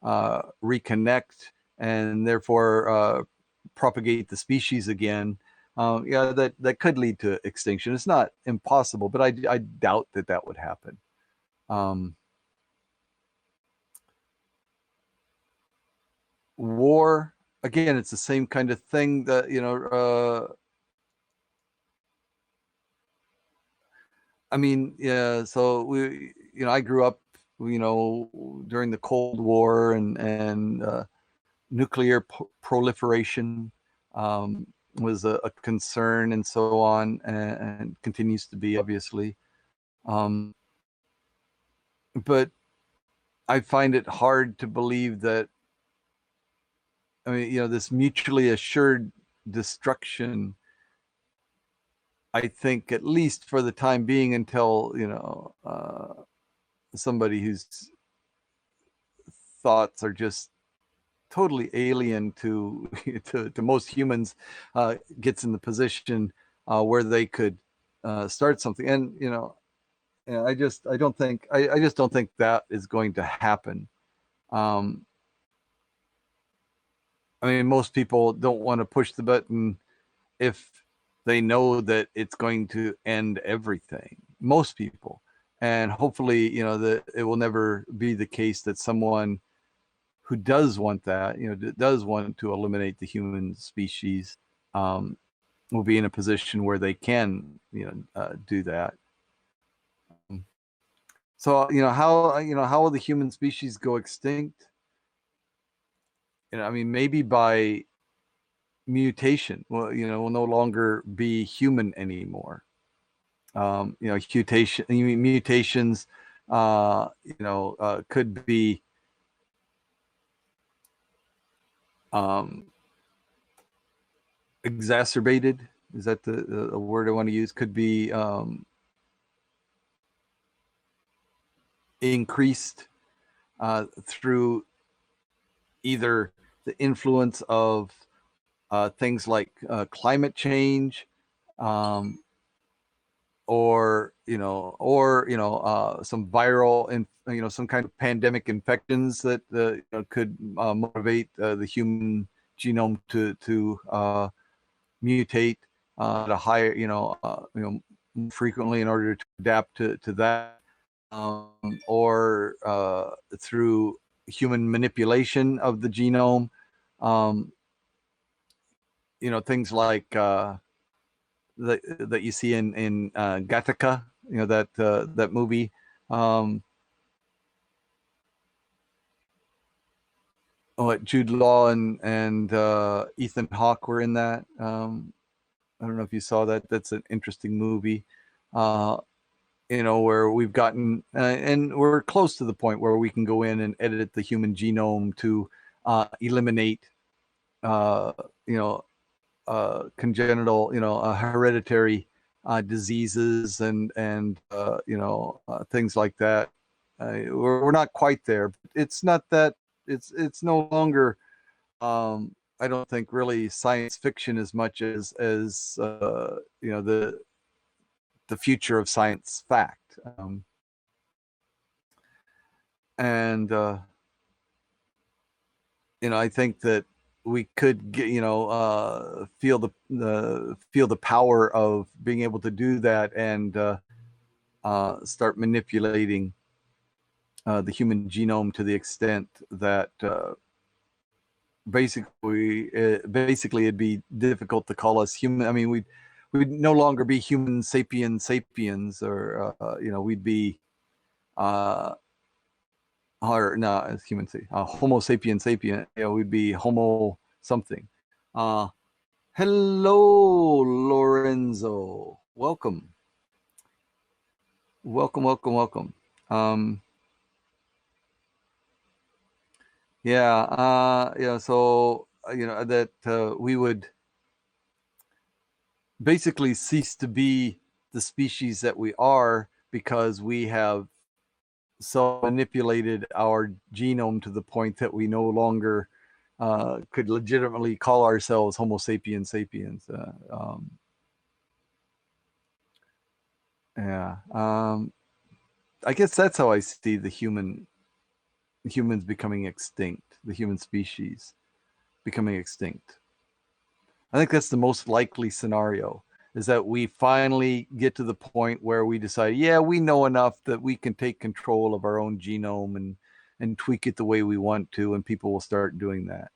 reconnect and therefore propagate the species again, yeah, that could lead to extinction. It's not impossible, but I doubt that would happen. War, again, it's the same kind of thing that, I mean, yeah, so I grew up, during the Cold War and nuclear proliferation was a concern and so on, and continues to be, obviously. But I find it hard to believe that, I mean, this mutually assured destruction, I think, at least for the time being, until, somebody whose thoughts are just totally alien to to most humans gets in the position where they could start something. And I just don't think I just don't think that is going to happen. um I mean, most people don't want to push the button if they know that it's going to end everything, most people. And hopefully, that it will never be the case that someone who does want that, does want to eliminate the human species, um, will be in a position where they can, do that. So, how will the human species go extinct? I mean, maybe by mutation. Well, we'll no longer be human anymore. Mutations, could be um, exacerbated. Is that the word I want to use? Could be increased through either the influence of things like climate change, um, or some viral and some kind of pandemic infections that could motivate the human genome to mutate at a higher, frequently in order to adapt to that, or through human manipulation of the genome. Um, Things like that you see in Gattaca, that movie. Um, Jude Law and Ethan Hawke were in that. I don't know if you saw that. That's an interesting movie. Where we've gotten, and we're close to the point where we can go in and edit the human genome to eliminate, you know, congenital, hereditary diseases and things like that. We're not quite there. It's not that it's no longer. I don't think really science fiction as much as the future of science fact. And I think that we could get, feel the power of being able to do that and start manipulating the human genome to the extent that basically it'd be difficult to call us human. I mean, we'd no longer be human sapiens, or we'd be or no, it's human Homo sapien. We'd be Homo something. Hello, Lorenzo. Welcome. Um, yeah, so that we would basically cease to be the species that we are because we have so manipulated our genome to the point that we no longer could legitimately call ourselves Homo sapiens. Yeah. I guess that's how I see humans becoming extinct, the human species becoming extinct. I think that's the most likely scenario, is that we finally get to the point where we decide, yeah, we know enough that we can take control of our own genome and tweak it the way we want to, and people will start doing that.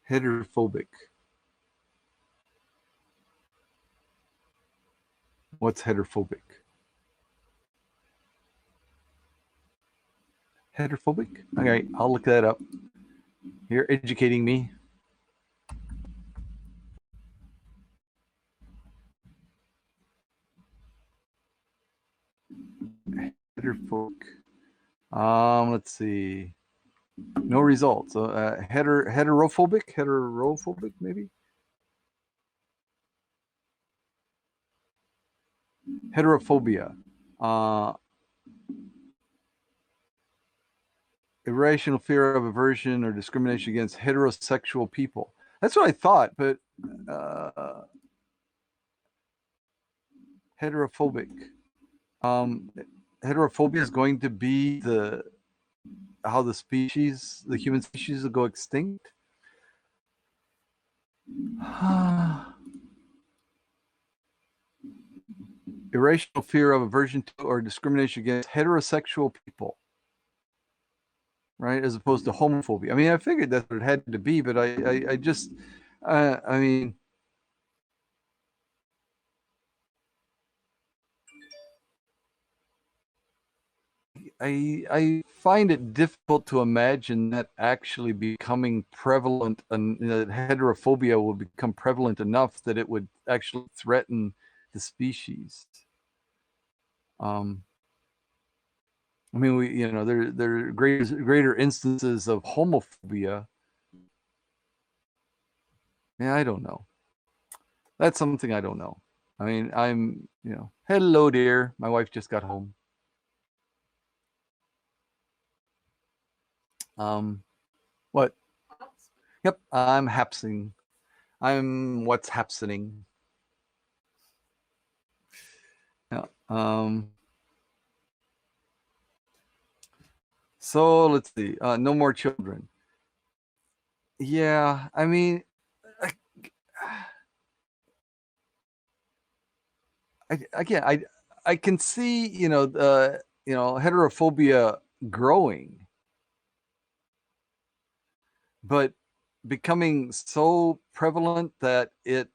Heterophobic. What's heterophobic? Heterophobic? Okay, I'll look that up. You're educating me. Heterophobic. Let's see. No results. Heterophobic? Heterophobic, maybe? Heterophobia. Uh, irrational fear of aversion or discrimination against heterosexual people. That's what I thought, but heterophobic. Um, heterophobia is going to be how the human species will go extinct. Irrational fear of aversion to or discrimination against heterosexual people, right? As opposed to homophobia. I mean, I figured that's what it had to be, but I just, I mean, I find it difficult to imagine that actually becoming prevalent, and that heterophobia will become prevalent enough that it would actually threaten the species. I mean, there are greater instances of homophobia. Yeah, I don't know. That's something I don't know. I mean, hello, dear. My wife just got home. What? Yep, I'm hapsing. I'm what's happening. Yeah. So let's see. No more children. Yeah, I mean, again, I can see heterophobia growing, but becoming so prevalent that it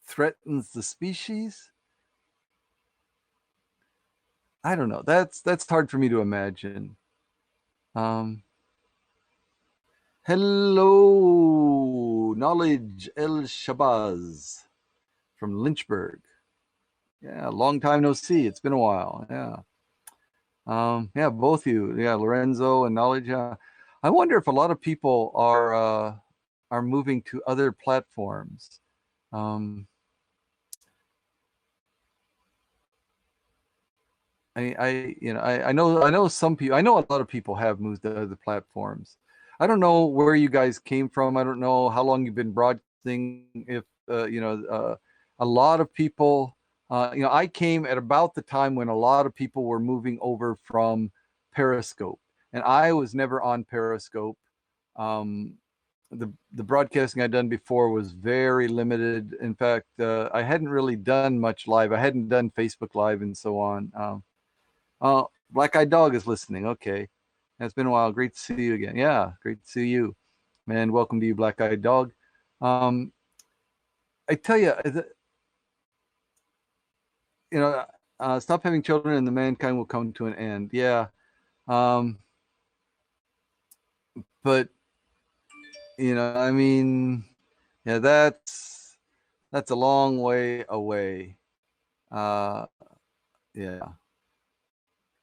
threatens the species. I don't know. That's hard for me to imagine. Hello, Knowledge El Shabazz from Lynchburg. Yeah, long time no see. It's been a while. Yeah. Yeah, both you. Yeah, Lorenzo and Knowledge. I wonder if a lot of people are moving to other platforms. I know some people. I know a lot of people have moved to other platforms. I don't know where you guys came from. I don't know how long you've been broadcasting. If a lot of people, I came at about the time when a lot of people were moving over from Periscope, and I was never on Periscope. Um, the broadcasting I'd done before was very limited. In fact, I hadn't really done much live. I hadn't done Facebook Live and so on. Black Eyed Dog is listening. Okay. It's been a while. Great to see you again. Yeah, great to see you. Man, welcome to you, Black Eyed Dog. I tell you, stop having children and the mankind will come to an end. Yeah. But, I mean, yeah, that's a long way away. Yeah.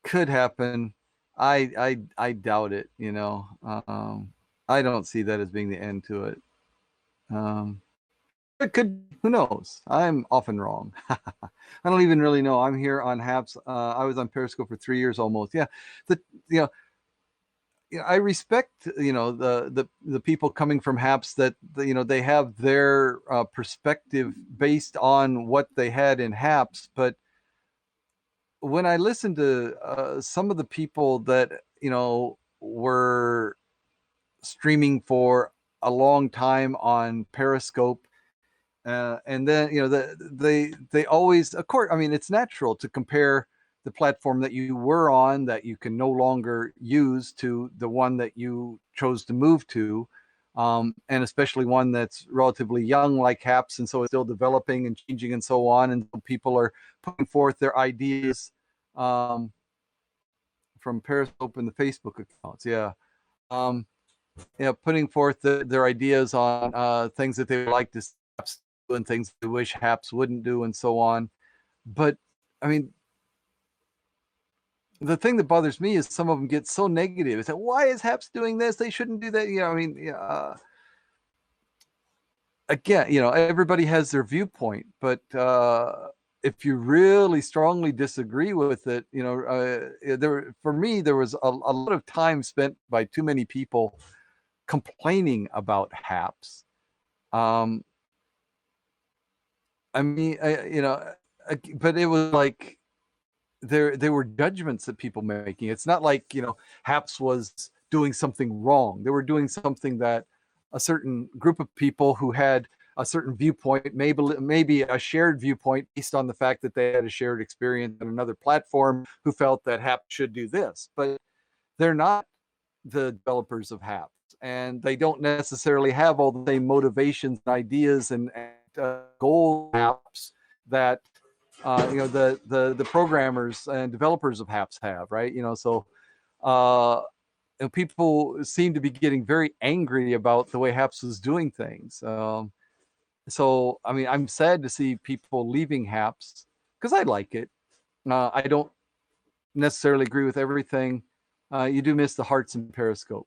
Could happen. I doubt it, I don't see that as being the end to it. It could, who knows? I'm often wrong. I don't even really know. I'm here on Haps. I was on Periscope for 3 years almost. Yeah. The, you know, I respect, the people coming from HAPS that, they have their perspective based on what they had in HAPS. But when I listen to some of the people that, were streaming for a long time on Periscope, and then, they always, of course, I mean, it's natural to compare the platform that you were on that you can no longer use to the one that you chose to move to, and especially one that's relatively young like HAPS, and so it's still developing and changing and so on, and people are putting forth their ideas, um, from Periscope and the Facebook accounts. Yeah. Um, putting forth their ideas on things that they would like to see HAPS do and things they wish HAPS wouldn't do and so on. But I mean, the thing that bothers me is some of them get so negative. It's like, why is HAPS doing this? They shouldn't do that. I mean, again, everybody has their viewpoint, but if you really strongly disagree with it, for me, there was a lot of time spent by too many people complaining about HAPS. I mean, but it was like there were judgments that people were making. It's not like, HAPS was doing something wrong. They were doing something that a certain group of people who had a certain viewpoint, maybe a shared viewpoint based on the fact that they had a shared experience on another platform, who felt that HAPS should do this. But they're not the developers of HAPS, and they don't necessarily have all the same motivations and ideas and goal HAPS that the programmers and developers of HAPS have, right? So people seem to be getting very angry about the way HAPS was doing things. So I mean, I'm sad to see people leaving HAPS because I like it. I don't necessarily agree with everything. You do miss the hearts in Periscope.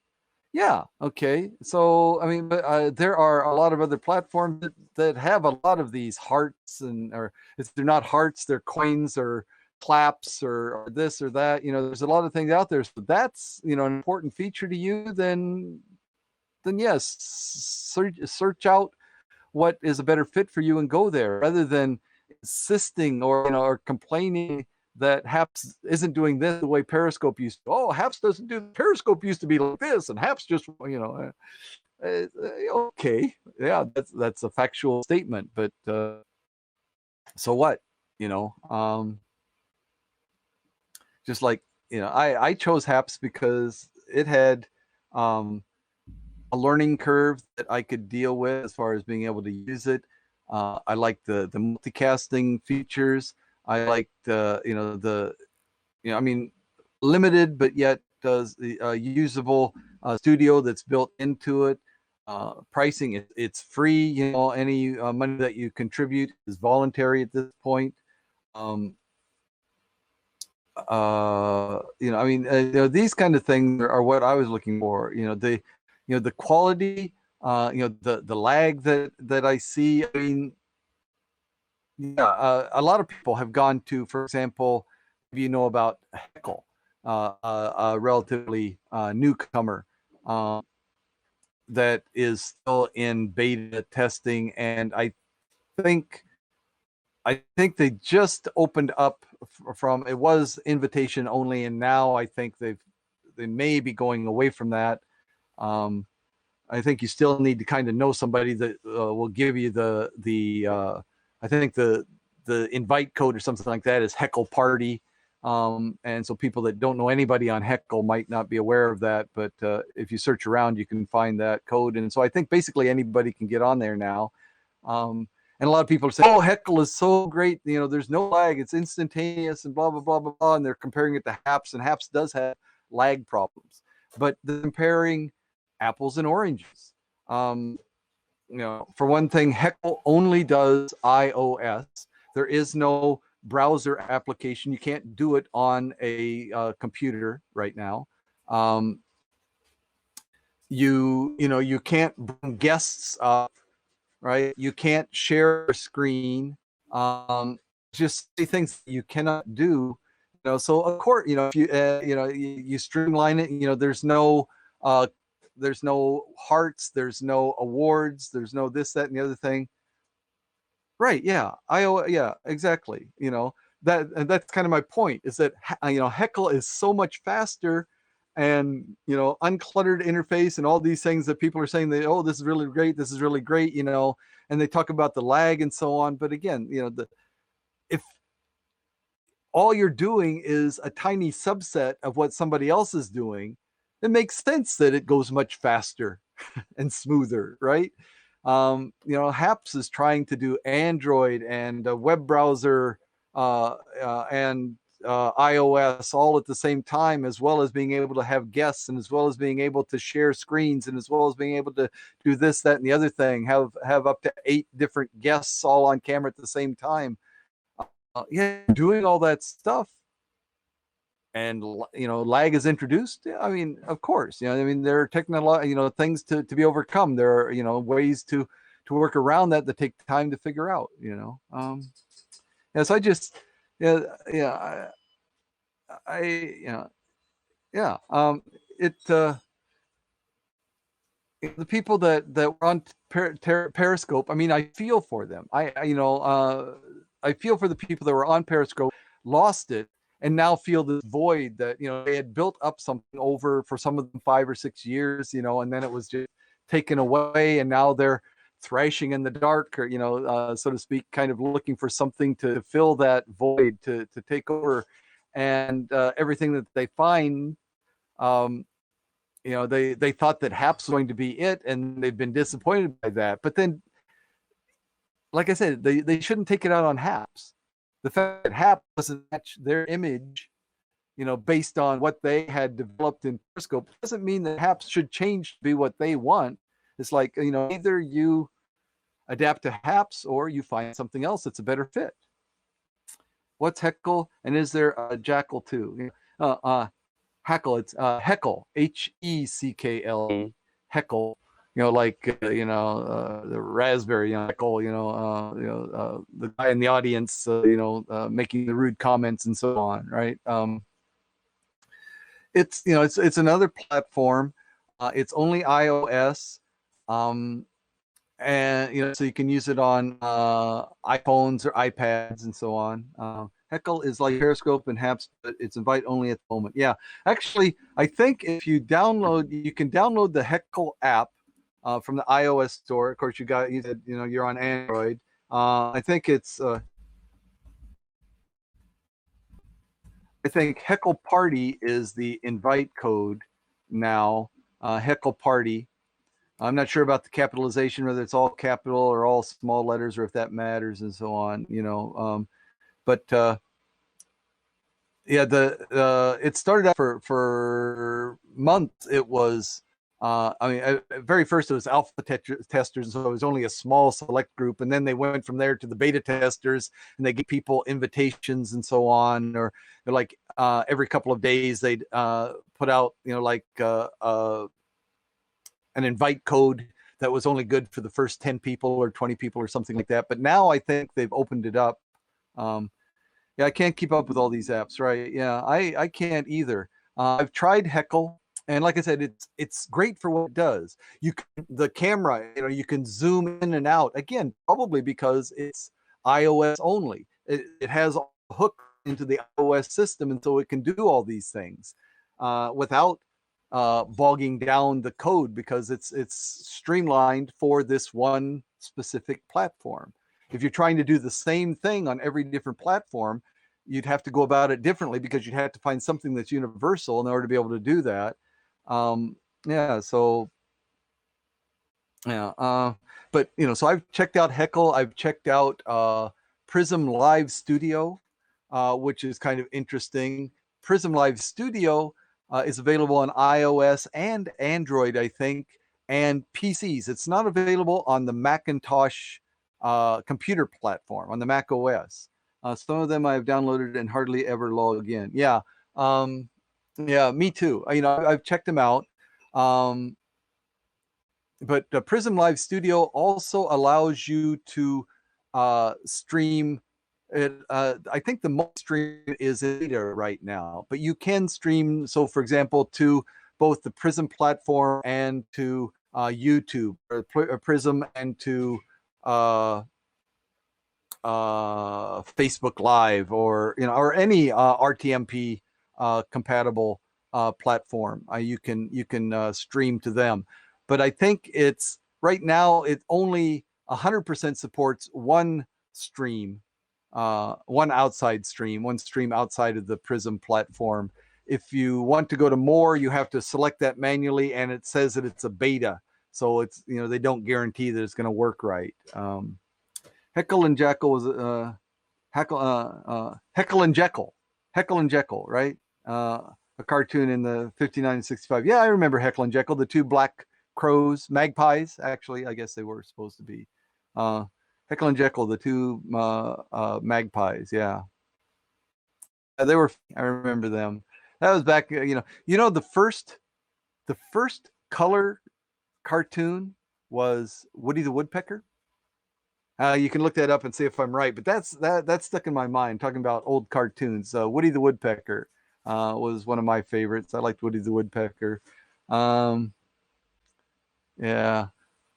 Yeah. Okay. So, I mean, but there are a lot of other platforms that have a lot of these hearts, or if they're not hearts, they're coins or claps or this or that. There's a lot of things out there. So that's, an important feature to you. Then yes, search out what is a better fit for you and go there, rather than insisting or complaining that HAPS isn't doing this the way Periscope used to. Oh, HAPS doesn't do. Periscope used to be like this, and HAPS just, okay, yeah, that's a factual statement, but so what? Just like, I chose HAPS because it had a learning curve that I could deal with as far as being able to use it. I like the multicasting features. I like I mean, limited, but yet does the usable studio that's built into it. Pricing, it's free. Any money that you contribute is voluntary at this point. I mean, these kind of things are what I was looking for. The quality, the lag that I see. I mean, yeah, a lot of people have gone to, for example, if you know about Heckle, a relatively newcomer that is still in beta testing, and I think they just opened up from, it was invitation only, and now I think they may be going away from that. I think you still need to kind of know somebody that will give you the I think the invite code or something like that is Heckle Party. And so people that don't know anybody on Heckle might not be aware of that, but if you search around, you can find that code. And so I think basically anybody can get on there now. And a lot of people are saying, oh, Heckle is so great. There's no lag. It's instantaneous and blah, blah, blah, blah, blah. And they're comparing it to HAPS, and HAPS does have lag problems. But they're comparing apples and oranges. For one thing, Heckle only does iOS. There is no browser application. You can't do it on a computer right now. You can't bring guests up, right? You can't share a screen. Just things you cannot do. So of course, if you you streamline it, there's no There's no hearts, there's no awards, there's no this, that, and the other thing. Right? Yeah, yeah, exactly. That's kind of my point. Is that Heckle is so much faster, and uncluttered interface, and all these things that people are saying that, oh, this is really great, this is really great, and they talk about the lag and so on. But again, if all you're doing is a tiny subset of what somebody else is doing, it makes sense that it goes much faster and smoother, right? HAPS is trying to do Android and a web browser and iOS all at the same time, as well as being able to have guests, and as well as being able to share screens, and as well as being able to do this, that, and the other thing, have up to 8 different guests all on camera at the same time. Doing all that stuff, and lag is introduced. I mean, of course, there are technological things to be overcome. There are ways to work around that take time to figure out. So I just the people that were on Periscope, I mean, I feel for them. I feel for the people that were on Periscope, lost it, and now feel this void that they had built up something over, for some of them, 5 or 6 years, and then it was just taken away, and now they're thrashing in the dark, or so to speak, kind of looking for something to fill that void, to take over, and everything that they find, they thought that HAPS was going to be it, and they've been disappointed by that. But then, like I said, they shouldn't take it out on HAPS. The fact that HAPS doesn't match their image, based on what they had developed in Periscope, doesn't mean that HAPS should change to be what they want. It's like, either you adapt to HAPS or you find something else that's a better fit. What's Heckle, and is there a Jackal too? Heckle, it's Heckle, Heckle, Heckle, the raspberry, Heckle, the guy in the audience, making the rude comments and so on, right? It's another platform. It's only iOS, and so you can use it on iPhones or iPads and so on. Heckle is like Periscope and HAPS, but it's invite only at the moment. Yeah, actually, I think if you can download the Heckle app from the iOS store. Of course, you said you're on Android. I think Heckle Party is the invite code now. Heckle Party. I'm not sure about the capitalization, whether it's all capital or all small letters, or if that matters, and so on. But it started out for months. It was very first it was alpha testers, so it was only a small select group, and then they went from there to the beta testers, and they give people invitations and so on, or like every couple of days they'd put out an invite code that was only good for the first 10 people or 20 people or something like that. But now I think they've opened it up. I can't keep up with all these apps, right? Yeah, I can't either. I've tried Heckle, and like I said, it's great for what it does. The camera, you can zoom in and out, again, probably because it's iOS only. It has a hook into the iOS system, and so it can do all these things without bogging down the code, because it's streamlined for this one specific platform. If you're trying to do the same thing on every different platform, you'd have to go about it differently, because you'd have to find something that's universal in order to be able to do that. But so I've checked out Heckle. I've checked out Prism Live Studio, which is kind of interesting. Prism Live Studio is available on iOS and Android, I think, and PCs. It's not available on the Macintosh computer platform, on the Mac OS. Some of them I've downloaded and hardly ever log in. Yeah, me too. I've checked them out. But Prism Live Studio also allows you to stream it. I think the most stream is in beta right now, but you can stream. So, for example, to both the Prism platform and to YouTube, or Prism and to Facebook Live, or or any RTMP compatible platform. You can stream to them, but I think it's right now it only 100% supports one stream, one outside stream, one stream outside of the Prism platform. If you want to go to more, you have to select that manually, and it says that it's a beta, so it's they don't guarantee that it's going to work right. Heckle and Jekyll was Heckle and Jekyll, right? A cartoon in the 59 and 65. Yeah, I remember Heckle and Jekyll, the two black crows, magpies, actually, I guess they were supposed to be. Heckle and Jekyll, the two magpies, yeah. They were, I remember them. That was back, the first color cartoon was Woody the Woodpecker. You can look that up and see if I'm right, but that's stuck in my mind, talking about old cartoons. Woody the Woodpecker was one of my favorites. I liked Woody the Woodpecker. Yeah,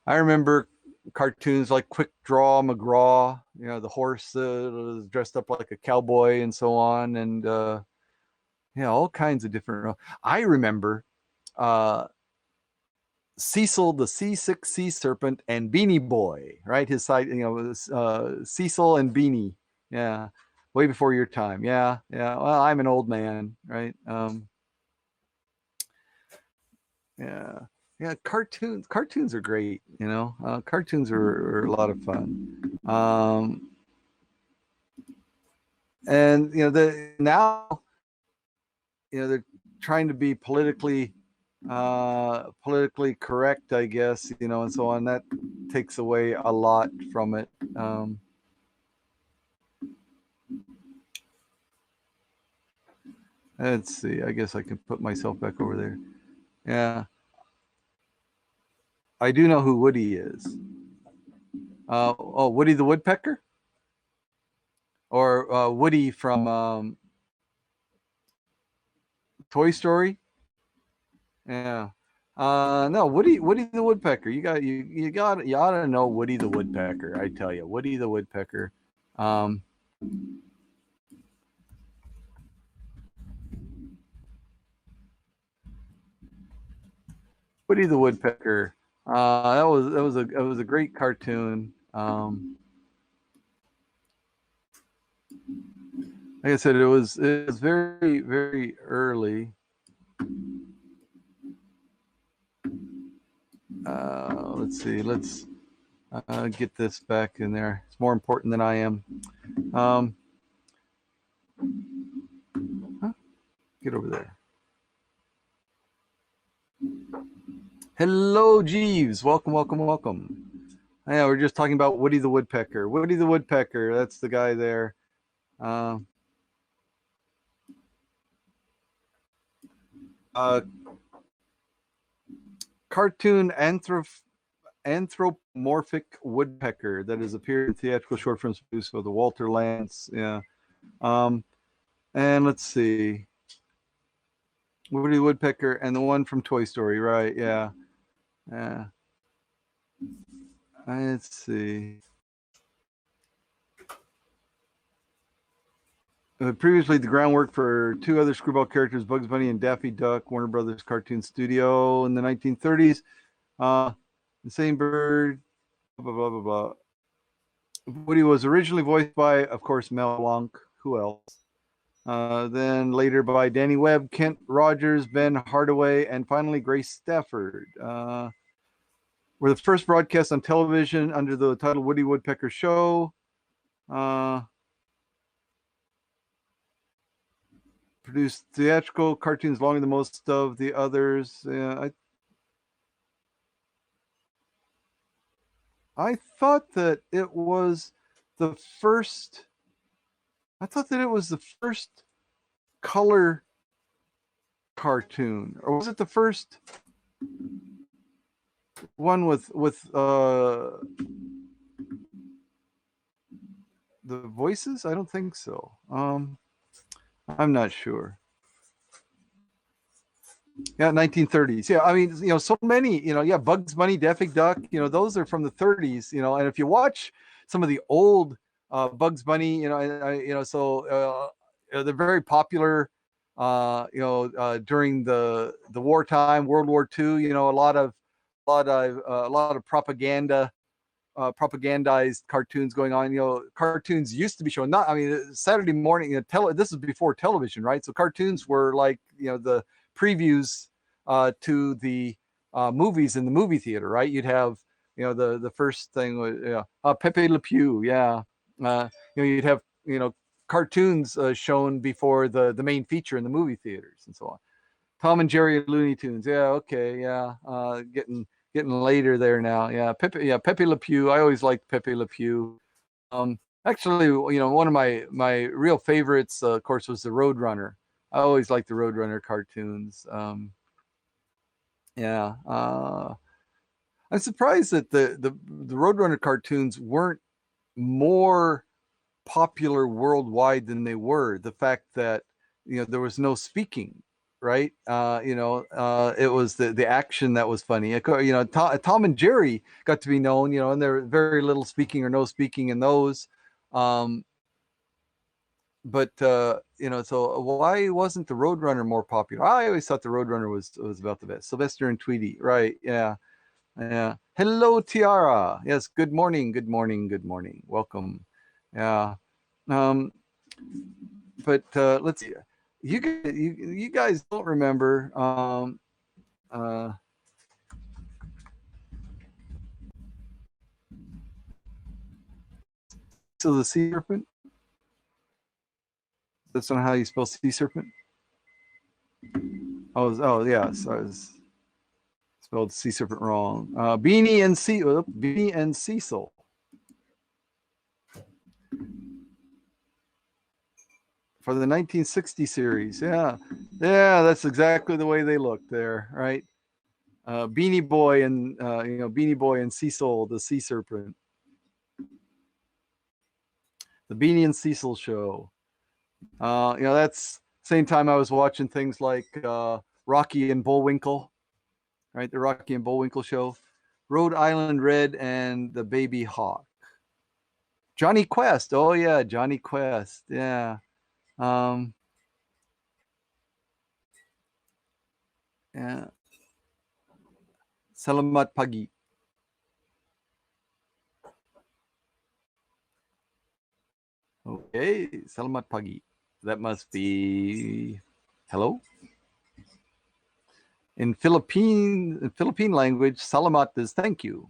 I remember cartoons like Quick Draw McGraw, the horse was dressed up like a cowboy and so on, and all kinds of different. I remember Cecil the Seasick Sea Serpent and Beanie Boy, right? His side, Cecil and Beanie. Yeah, way before your time. Yeah. Well, I'm an old man, right? Yeah. Cartoons are great. Cartoons are a lot of fun. And now they're trying to be politically correct, I guess, and so on. That takes away a lot from it. Let's see. I guess I can put myself back over there. Yeah. I do know who Woody is. Woody the Woodpecker? Or Woody from Toy Story? Yeah. No, Woody the Woodpecker. You ought to know Woody the Woodpecker. I tell you, Woody the Woodpecker. Woody the Woodpecker. That was a great cartoon. Like I said, it was very, very early. Let's see. Let's get this back in there. It's more important than I am. Get over there. Hello, Jeeves. Welcome. Yeah, we're just talking about Woody the Woodpecker. Woody the Woodpecker. That's the guy there. Cartoon anthropomorphic woodpecker that has appeared in theatrical short films produced by the Walter Lantz. Yeah. And let's see. Woody Woodpecker and the one from Toy Story, right? Yeah. Let's see. Previously, the groundwork for two other screwball characters, Bugs Bunny and Daffy Duck, Warner Brothers Cartoon Studio in the 1930s. The same bird, blah, blah, blah, blah. Woody was originally voiced by, of course, Mel Blanc. Who else? Then later by Danny Webb, Kent Rogers, Ben Hardaway, and finally Grace Stafford. Were the first broadcast on television under the title Woody Woodpecker Show. Produced theatrical cartoons longer than most of the others. I thought that it was the first. I thought that it was the first color cartoon, or was it the first one with the voices? I don't think so. I'm not sure. Yeah, 1930s. Yeah, I mean, so many, yeah, Bugs Bunny, Daffy Duck, those are from the 30s, and if you watch some of the old Bugs Bunny, so they're very popular, during the wartime, World War II, a lot of propaganda, propagandized cartoons going on. Cartoons used to be shown. Not, I mean, Saturday morning. This is before television, right? So cartoons were like the previews to the movies in the movie theater, right? You'd have the first thing was Pepe Le Pew, yeah. You'd have cartoons shown before the main feature in the movie theaters and so on. Tom and Jerry Looney Tunes. Yeah, okay, yeah. Getting later there now. Pepe Le Pew. I always liked Pepe Le Pew. Actually, one of my real favorites, of course, was the Roadrunner. I always liked the Roadrunner cartoons. Yeah. I'm surprised that the Roadrunner cartoons weren't more popular worldwide than they were. The fact that there was no speaking, right? It was the action that was funny. Tom and Jerry got to be known, and there very little speaking or no speaking in those. Um, but so why wasn't the Roadrunner more popular? I always thought the Roadrunner was about the best. Sylvester and Tweety, right? Yeah, yeah. Hello, Tiara. Yes. Good morning. Good morning. Good morning. Welcome. Yeah. Um, but let's see. You guys don't remember uh, so the sea serpent? That's not how you spell sea serpent. Oh yeah, so I was spelled sea serpent wrong. Beanie and Cecil for the 1960 series. Yeah, yeah, that's exactly the way they looked there, right? Beanie Boy and Beanie Boy and Cecil, the sea serpent. The Beanie and Cecil show. That's same time I was watching things like Rocky and Bullwinkle, right? The Rocky and Bullwinkle show, Rhode Island Red, and the Baby Hawk. Johnny Quest. Oh yeah, Johnny Quest. Yeah. Um, yeah. Salamat Pagi. Okay, Salamat Pagi. That must be hello. In Philippine language, salamat is thank you.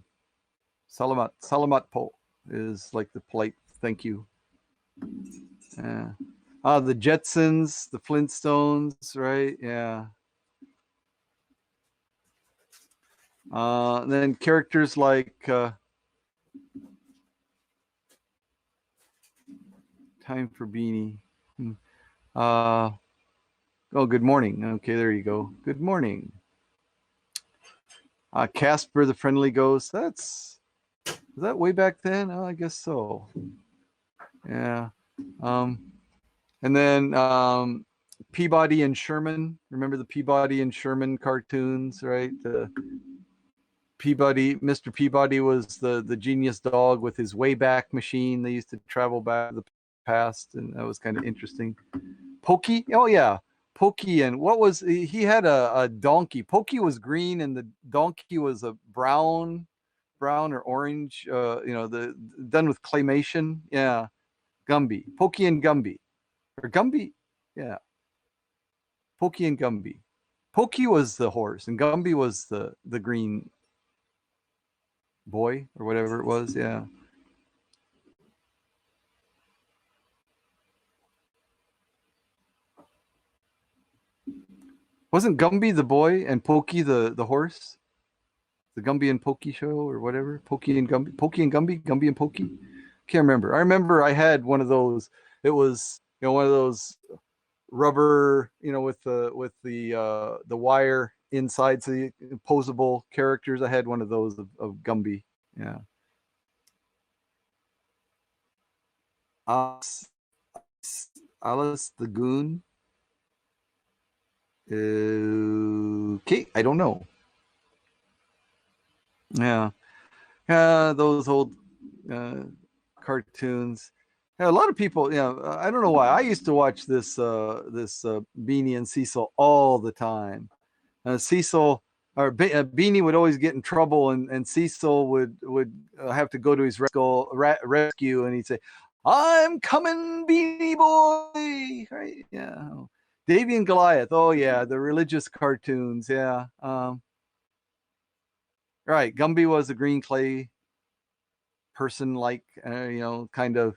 Salamat po is like the polite thank you. Yeah. The Jetsons, the Flintstones, right? Yeah. Then characters like Time for Beanie. Hmm. Uh, oh, good morning. Okay, there you go. Good morning. Casper the Friendly Ghost. Was that way back then? Oh, I guess so. Yeah. Um, and then Peabody and Sherman. Remember the Peabody and Sherman cartoons, right? Mr. Peabody was the genius dog with his Wayback Machine. They used to travel back to the past, and that was kind of interesting. Pokey, oh yeah, Pokey, and what was he had a donkey. Pokey was green, and the donkey was a brown or orange. The done with claymation. Yeah, Gumby, Pokey and Gumby, or Gumby, yeah, Pokey and Gumby. Pokey was the horse, and Gumby was the green boy or whatever it was. Yeah. Wasn't Gumby the boy and Pokey the horse? The Gumby and Pokey show or whatever. Pokey and Gumby, Gumby and Pokey. Can't remember. I remember I had one of those. It was one of those rubber, with the wire inside, so the posable characters. I had one of those of Gumby. Yeah. Alice, Alice the Goon. Okay, I don't know. Yeah, yeah, those old uh, cartoons. Yeah, a lot of people. Yeah, I don't know why. I used to watch this Beanie and Cecil all the time. Cecil or Beanie would always get in trouble, and Cecil would have to go to his rescue, and he'd say, "I'm coming, Beanie Boy!" Right? Yeah. Davy and Goliath. Oh yeah, the religious cartoons. Yeah. Right. Gumby was a green clay person, like kind of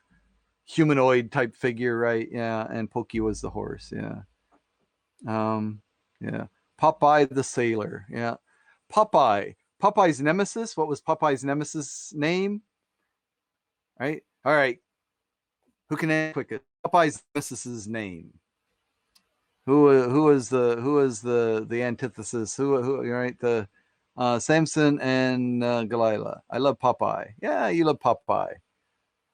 humanoid type figure, right? Yeah. And Pokey was the horse. Yeah. Um, yeah. Popeye the sailor. Yeah. Popeye. Popeye's nemesis. What was Popeye's nemesis name? Right. All right. Who can answer quickest? Popeye's nemesis's name. Who was the antithesis? Who right? The Samson and Delilah. I love Popeye. Yeah, you love Popeye.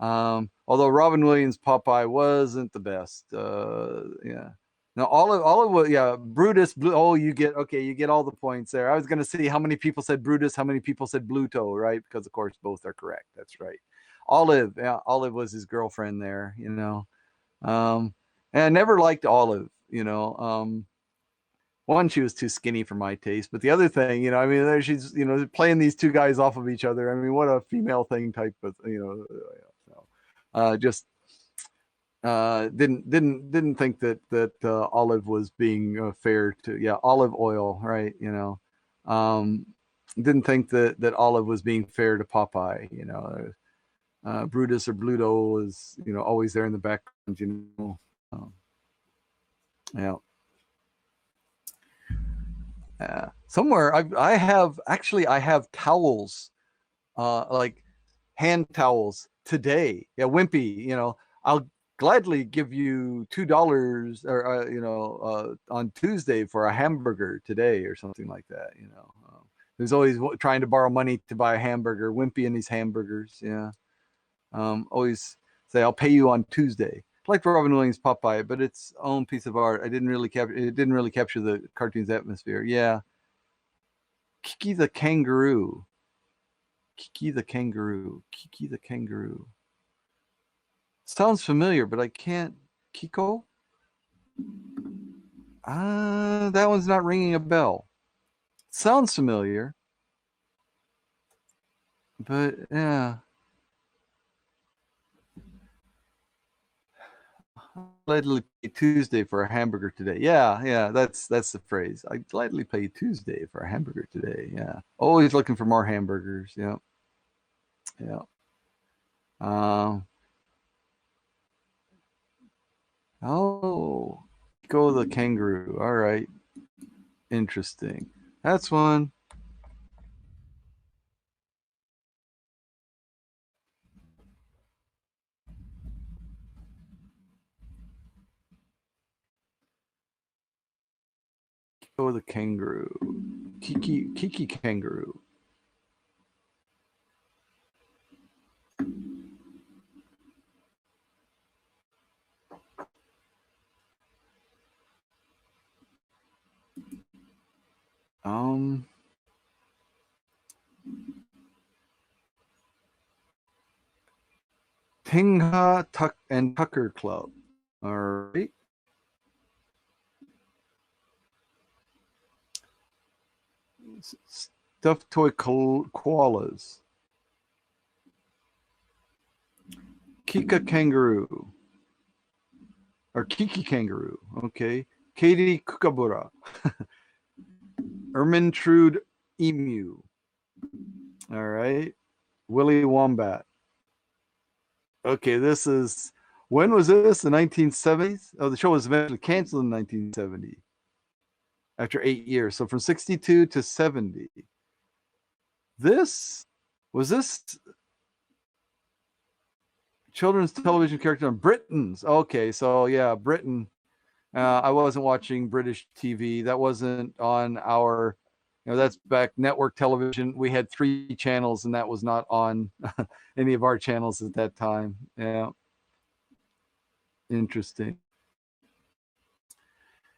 Although Robin Williams Popeye wasn't the best. Yeah. No, Olive was, yeah, Brutus, you get all the points there. I was going to see how many people said Brutus, how many people said Bluto, right? Because of course both are correct. That's right. Olive, yeah, Olive was his girlfriend there. Um, and I never liked Olive. One, she was too skinny for my taste, but the other thing, I mean, there she's, playing these two guys off of each other. I mean, what a female thing type of. Just didn't think that Olive was being fair to, yeah, Olive Oil, right? Didn't think that Olive was being fair to Popeye. Brutus or Bluto was always there in the background. Um, yeah. Somewhere I have towels, like hand towels today. Yeah, Wimpy. I'll gladly give you $2 or on Tuesday for a hamburger today or something like that. Who's always trying to borrow money to buy a hamburger. Wimpy and these hamburgers. Yeah. Always say I'll pay you on Tuesday. Like Robin Williams Popeye, but its own piece of art. It didn't really capture the cartoon's atmosphere. Yeah. Kiki the kangaroo. Kiki the kangaroo. Kiki the kangaroo. Sounds familiar, but I can't. Kiko? That one's not ringing a bell. Sounds familiar, but yeah. Gladly pay Tuesday for a hamburger today. Yeah, yeah, that's the phrase. I gladly pay Tuesday for a hamburger today. Yeah, always looking for more hamburgers. Yeah, yeah. Um. Oh, go the kangaroo. All right, interesting. That's one. Go the kangaroo. Kiki kangaroo. Um. Tingha Tuck and Tucker Club. All right. Stuffed toy koalas. Kika kangaroo. Or Kiki kangaroo. Okay. Katie Kookaburra. Ermintrude emu. All right. Willy Wombat. Okay, this is, when was this? The 1970s? Oh, the show was eventually canceled in 1970 after 8 years. So from 62 to 70. This was this children's television character on Britons. Okay, so yeah, Britain. I wasn't watching British TV. That wasn't on our, that's back network television. We had 3 channels, and that was not on any of our channels at that time. Yeah, interesting.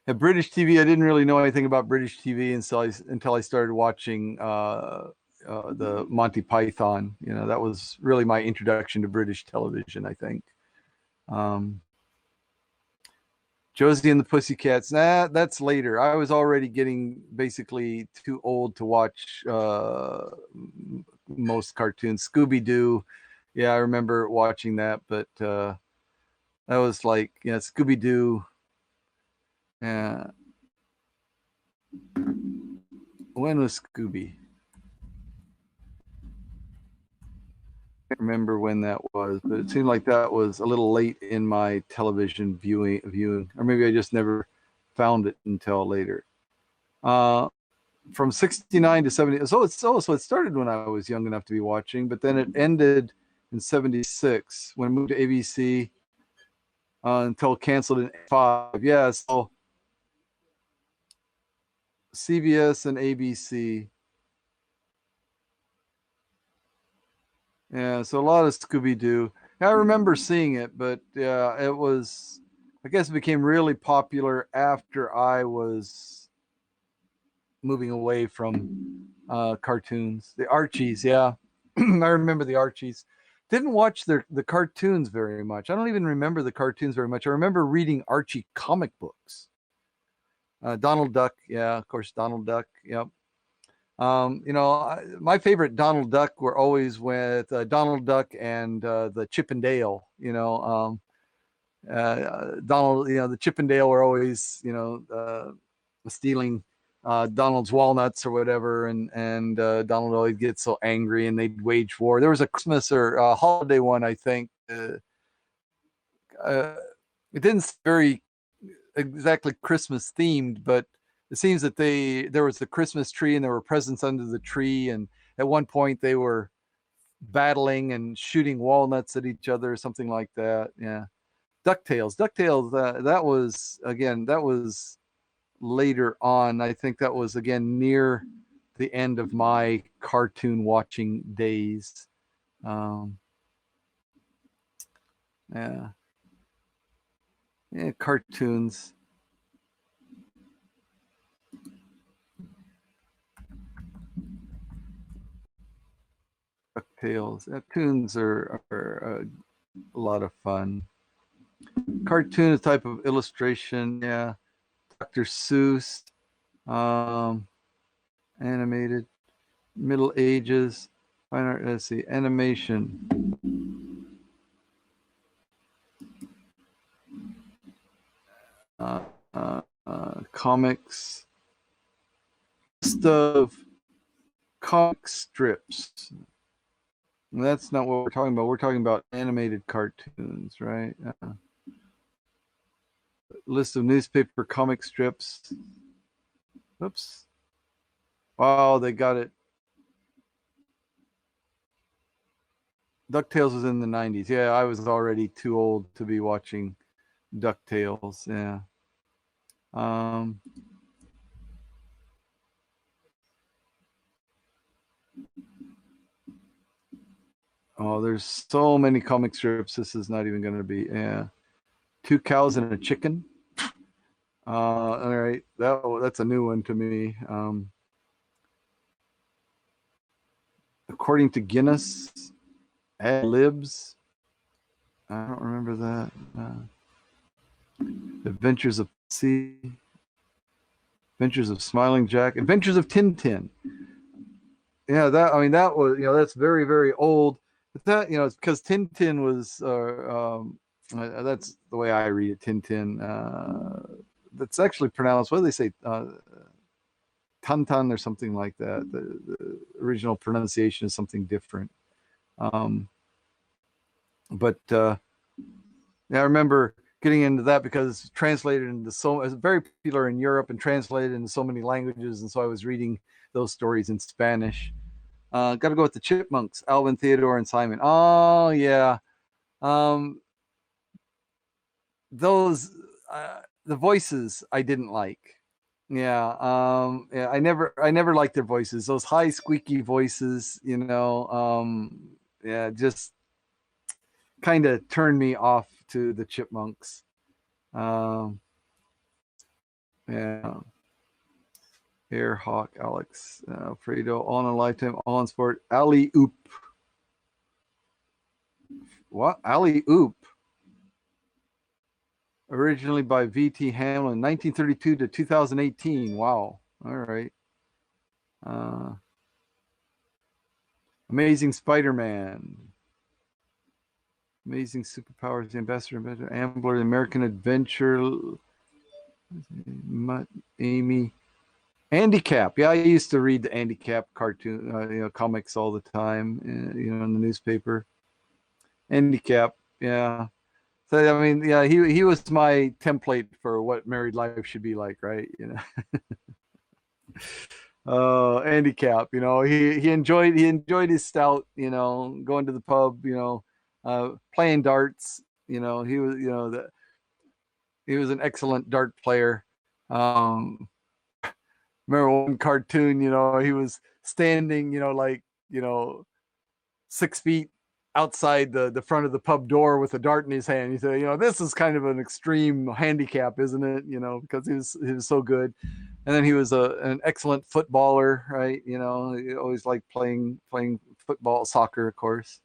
At British TV, I didn't really know anything about British TV until I started watching the Monty Python. You know, that was really my introduction to British television, I think. Um, Josie and the Pussycats, that's later. I was already getting basically too old to watch most cartoons. Scooby Doo, yeah, I remember watching that, but that was like, yeah, Scooby Doo. Yeah, when was Scooby? I can't remember when that was, but it seemed like that was a little late in my television viewing, or maybe I just never found it until later. Uh, from 69 to 70. So it started when I was young enough to be watching, but then it ended in 76 when it moved to ABC until canceled in 5. Yeah, so CBS and ABC. Yeah, so a lot of Scooby Doo. I remember seeing it, but yeah, it was. I guess it became really popular after I was moving away from cartoons. The Archies, yeah, I remember the Archies. Didn't watch the cartoons very much. I don't even remember the cartoons very much. I remember reading Archie comic books. Donald Duck, yeah, of course, Donald Duck. Yep. You know, my favorite Donald Duck were always with Donald Duck and the Chip and Dale. Donald, you know, the Chip and Dale were always, you know, stealing Donald's walnuts or whatever, and Donald always gets so angry, and they'd wage war. There was a Christmas or holiday one, I think. Uh, it didn't very exactly Christmas themed, but it seems that there was the Christmas tree and there were presents under the tree, and at one point they were battling and shooting walnuts at each other or something like that. Yeah. DuckTales, that was again, that was later on. I think that was again near the end of my cartoon watching days. Um, yeah, yeah, cartoons. DuckTales. Cartoons are a lot of fun. Cartoon is type of illustration. Yeah, Dr. Seuss. Um, Animated, Middle Ages. Fine art. Let's see, animation. Uh, Comics. List of comic strips. That's not what we're talking about. We're talking about animated cartoons, right? List of newspaper comic strips. Oops. Wow, they got it. DuckTales was in the 90s. Yeah, I was already too old to be watching DuckTales. Yeah. Um, oh, there's so many comic strips. This is not even going to be. Yeah. Two cows and a chicken. All right. That's a new one to me. According to Guinness, ad libs. I don't remember that. Adventures of Sea, Adventures of Smiling Jack, Adventures of Tintin. Yeah, that I mean that was, you know, that's very very old. But that, you know, it's because Tintin was that's the way I read it. Tintin. That's actually pronounced. What do they say? Tantan or something like that. The original pronunciation is something different. Um, but yeah, I remember getting into that because it's translated into it's very popular in Europe and translated into so many languages, and so I was reading those stories in Spanish. Got to go with the Chipmunks, Alvin, Theodore, and Simon. Oh yeah, um, those the voices I didn't like. Yeah, yeah, I never liked their voices. Those high squeaky voices, you know. Yeah, just kind of turned me off to the Chipmunks. Um, Yeah. Airhawk, Alex, Alfredo, All in a Lifetime, All in Sport, Alley Oop. What? Alley Oop. Originally by V.T. Hamlin, 1932 to 2018. Wow. All right. Amazing Spider-Man. Amazing Superpowers, the Ambassador, Ambler, American Adventure, Amy. Handicap. Yeah, I used to read the Handicap cartoon, comics all the time, in the newspaper. Handicap. Yeah. So I mean, yeah, he was my template for what married life should be like, right? Handicap. He enjoyed his stout. Going to the pub. Playing darts. He was an excellent dart player. Remember one cartoon, he was standing, like, 6 feet outside the front of the pub door with a dart in his hand. He said, this is kind of an extreme handicap, isn't it? Because he was so good. And then he was an excellent footballer, right? He always liked playing football, soccer, of course.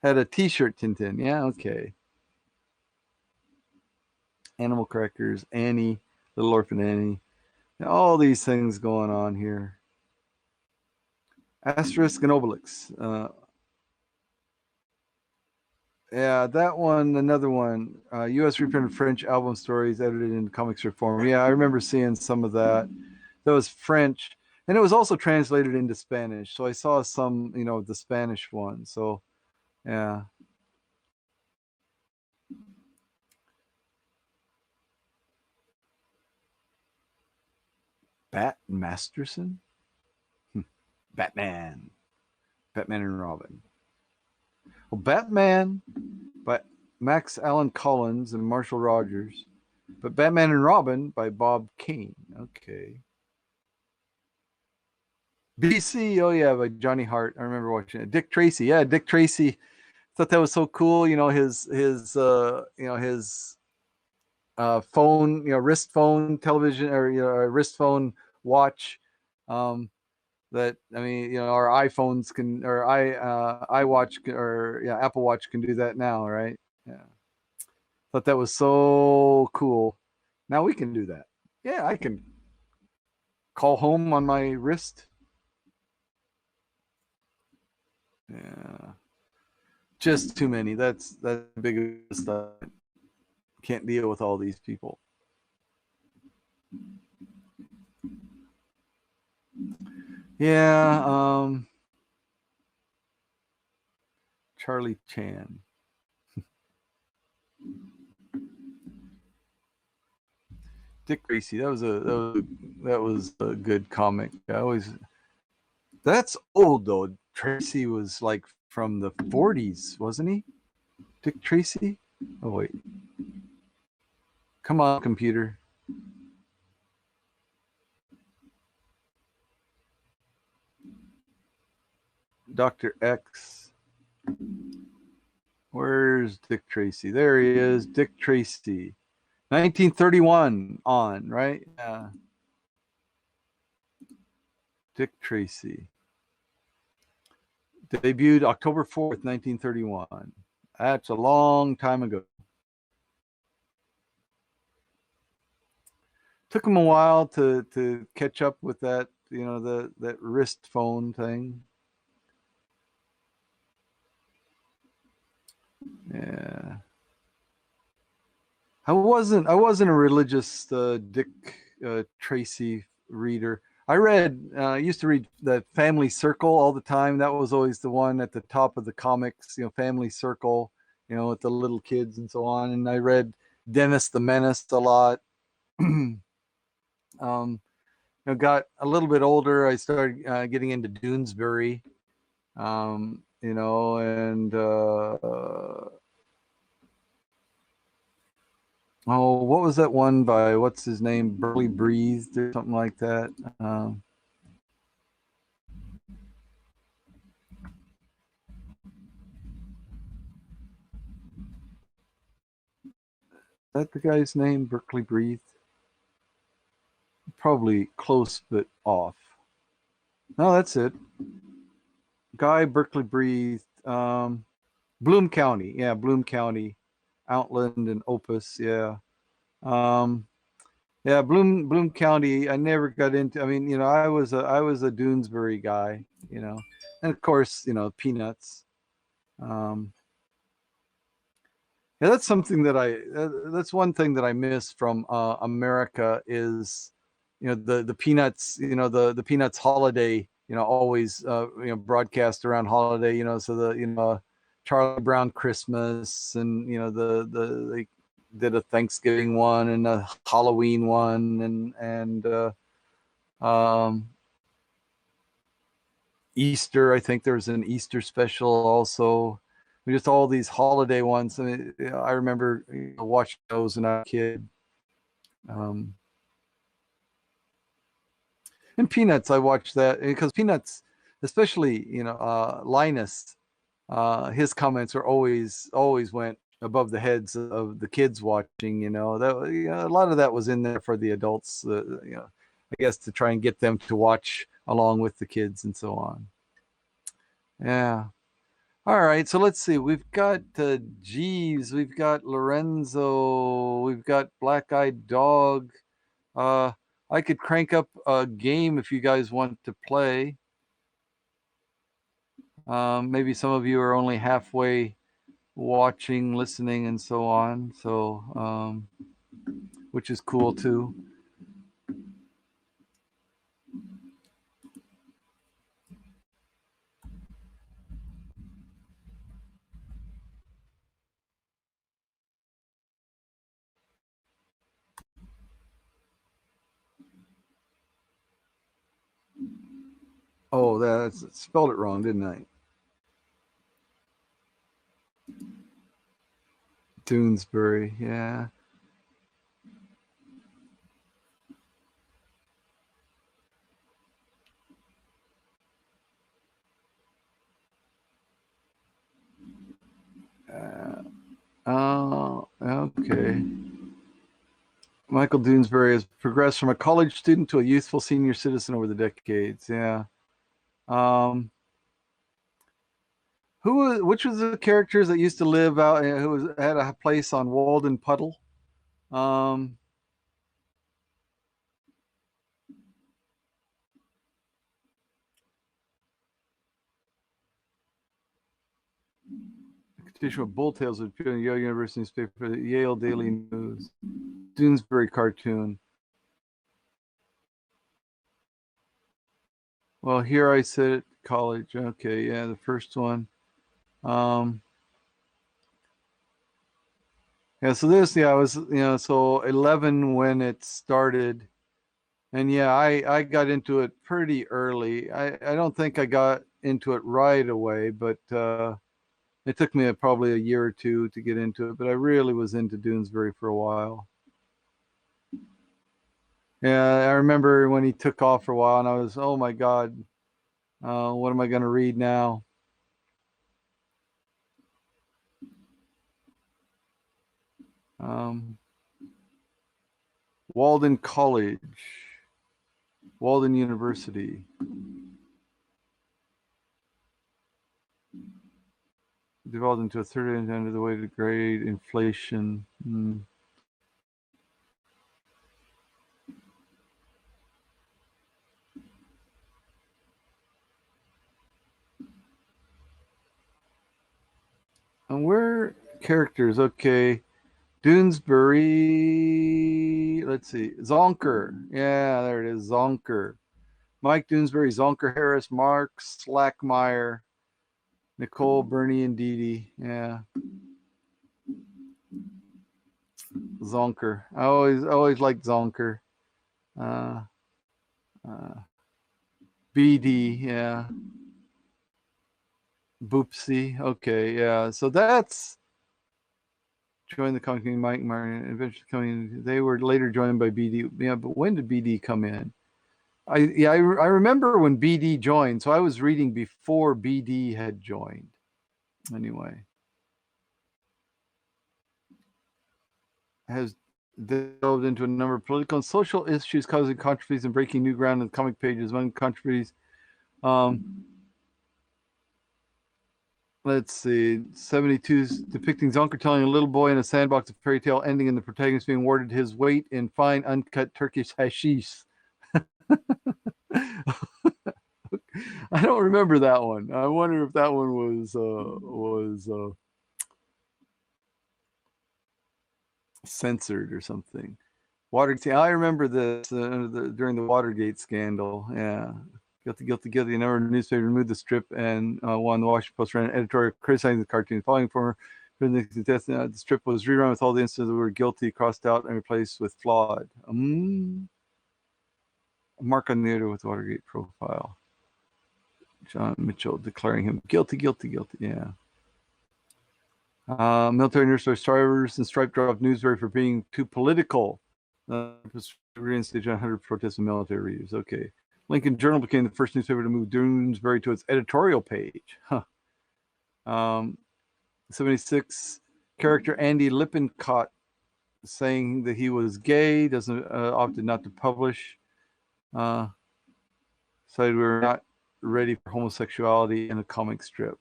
Had a T-shirt, Tintin. Yeah, okay. Animal Crackers, Annie, Little Orphan Annie. All these things going on here. Asterisk and Obelix. Yeah, that one, another one. U.S. reprinted French album stories edited in comic strip form. Yeah, I remember seeing some of that. That was French, and it was also translated into Spanish. So I saw some, the Spanish one. So, yeah. Bat Masterson? Batman. Batman and Robin. Well, Batman by Max Allan Collins and Marshall Rogers. But Batman and Robin by Bob Kane. Okay. BC, oh yeah, by Johnny Hart. I remember watching it. Dick Tracy, yeah, Dick Tracy. Thought that was so cool. His phone, wrist phone television, or wrist phone watch. That, I mean, our iPhones can, or iWatch, or yeah, Apple Watch can do that now, right? Yeah. Thought that was so cool. Now we can do that. Yeah, I can call home on my wrist. Yeah. Just too many. That's big stuff. Can't deal with all these people. Yeah, Charlie Chan. Dick Tracy. That was a good comic. That's old though. Tracy was like from the 40s, wasn't he? Dick Tracy? Oh wait. Come on, computer. Dr. X. Where's Dick Tracy? There he is. Dick Tracy. 1931 on, right? Yeah. Dick Tracy. Debuted October 4th, 1931. That's a long time ago. Took him a while to catch up with that, that wrist phone thing. Yeah. I wasn't a religious Dick Tracy reader. I used to read the Family Circle all the time. That was always the one at the top of the comics, Family Circle, with the little kids and so on. And I read Dennis the Menace a lot. Got a little bit older. I started getting into Doonesbury, and what was that one by, what's his name? Burley Breathed or something like that. Is that the guy's name? Berkeley Breathed? probably close but off. No, that's it. Guy Berkeley breathed. Bloom County, yeah, Bloom County, Outland and Opus, yeah. Um, yeah, Bloom County. I never got into. I mean, I was a Doonesbury guy, and of course, Peanuts. Um, yeah, that's something that that's one thing that I miss from America is, the Peanuts, the Peanuts holiday, always, broadcast around holiday, so Charlie Brown Christmas, and, they did a Thanksgiving one and a Halloween one, and Easter. I think there was an Easter special also. Just all these holiday ones. I mean, I remember watching those when I was a kid. Um, and Peanuts, I watched that because Peanuts, especially Linus, his comments are always went above the heads of the kids watching. A lot of that was in there for the adults. I guess to try and get them to watch along with the kids and so on. Yeah. All right, so let's see. We've got Jeeves, we've got Lorenzo, we've got Black Eyed Dog. Uh, I could crank up a game if you guys want to play. Maybe some of you are only halfway watching, listening, and so on. So, which is cool too. Oh, that's spelled it wrong, didn't I? Doonesbury, yeah. Okay. Michael Doonesbury has progressed from a college student to a youthful senior citizen over the decades. Yeah. Um, which was the characters that used to live out, had a place on Walden Puddle? Um, Petition of Bull Tales would appear in the Yale University newspaper, the Yale Daily News. Doonesbury cartoon. Well, here I said it, college. Okay, yeah, the first one. Um, yeah, so I was, so 11 when it started. And yeah, I got into it pretty early. I don't think I got into it right away, but it took me probably a year or two to get into it. But I really was into Doonesbury for a while. Yeah, I remember when he took off for a while, and I was, oh my God, what am I going to read now? Um, Walden College, Walden University. Devolved into a third end of the weighted grade, inflation. And where characters? Okay, Doonesbury. Let's see, Zonker. Yeah, there it is, Zonker. Mike Doonesbury, Zonker Harris, Mark Slackmeyer, Nicole, Bernie, and Dee Dee. Yeah, Zonker. I always liked Zonker. Uh, uh, BD. Yeah. Boopsie. Okay. Yeah. So that's joined the company. Mike Martin eventually coming. They were later joined by BD. Yeah, but when did BD come in? I remember when BD joined. So I was reading before BD had joined. Anyway, has delved into a number of political and social issues, causing controversies and breaking new ground in the comic pages. Among controversies, let's see, 72 depicting Zonker telling a little boy in a sandbox a fairy tale ending and the protagonist being awarded his weight in fine uncut Turkish hashish. I don't remember that one. I wonder if that one was censored or something. Watergate. I remember this during the Watergate scandal. Yeah, guilty. A number of newspapers removed the strip, and one, the Washington Post, ran an editorial criticizing the cartoon. Following former the death, the strip was rerun with all the instances that were guilty crossed out and replaced with flawed. Mark on the editor with Watergate profile. John Mitchell declaring him guilty. Yeah. Military nurse strivers and Stripe dropped Newsbury for being too political. Reinstated 100 protests and military reviews. Okay. Lincoln Journal became the first newspaper to move Doonesbury to its editorial page. 76, character Andy Lippincott saying that he was gay, opted not to publish. Said we were not ready for homosexuality in a comic strip.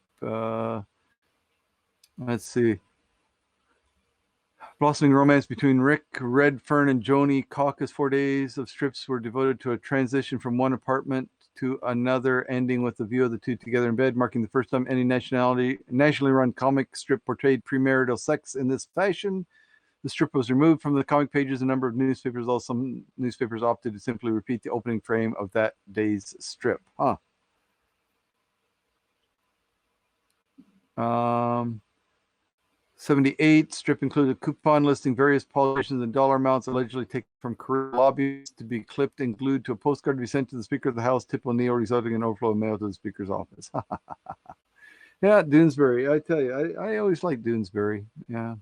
Let's see. Blossoming romance between Rick Redfern and Joni Caucus. 4 days of strips were devoted to a transition from one apartment to another, ending with the view of the two together in bed, marking the first time any nationally run comic strip portrayed premarital sex in this fashion. The strip was removed from the comic pages. A number of newspapers, although some newspapers opted to simply repeat the opening frame of that day's strip. 78, strip included a coupon listing various politicians and dollar amounts allegedly taken from career lobbyists to be clipped and glued to a postcard to be sent to the Speaker of the House, Tip O'Neill, resulting in overflow of mail to the Speaker's office. Yeah, Doonesbury. I tell you, I always liked Doonesbury. Yeah.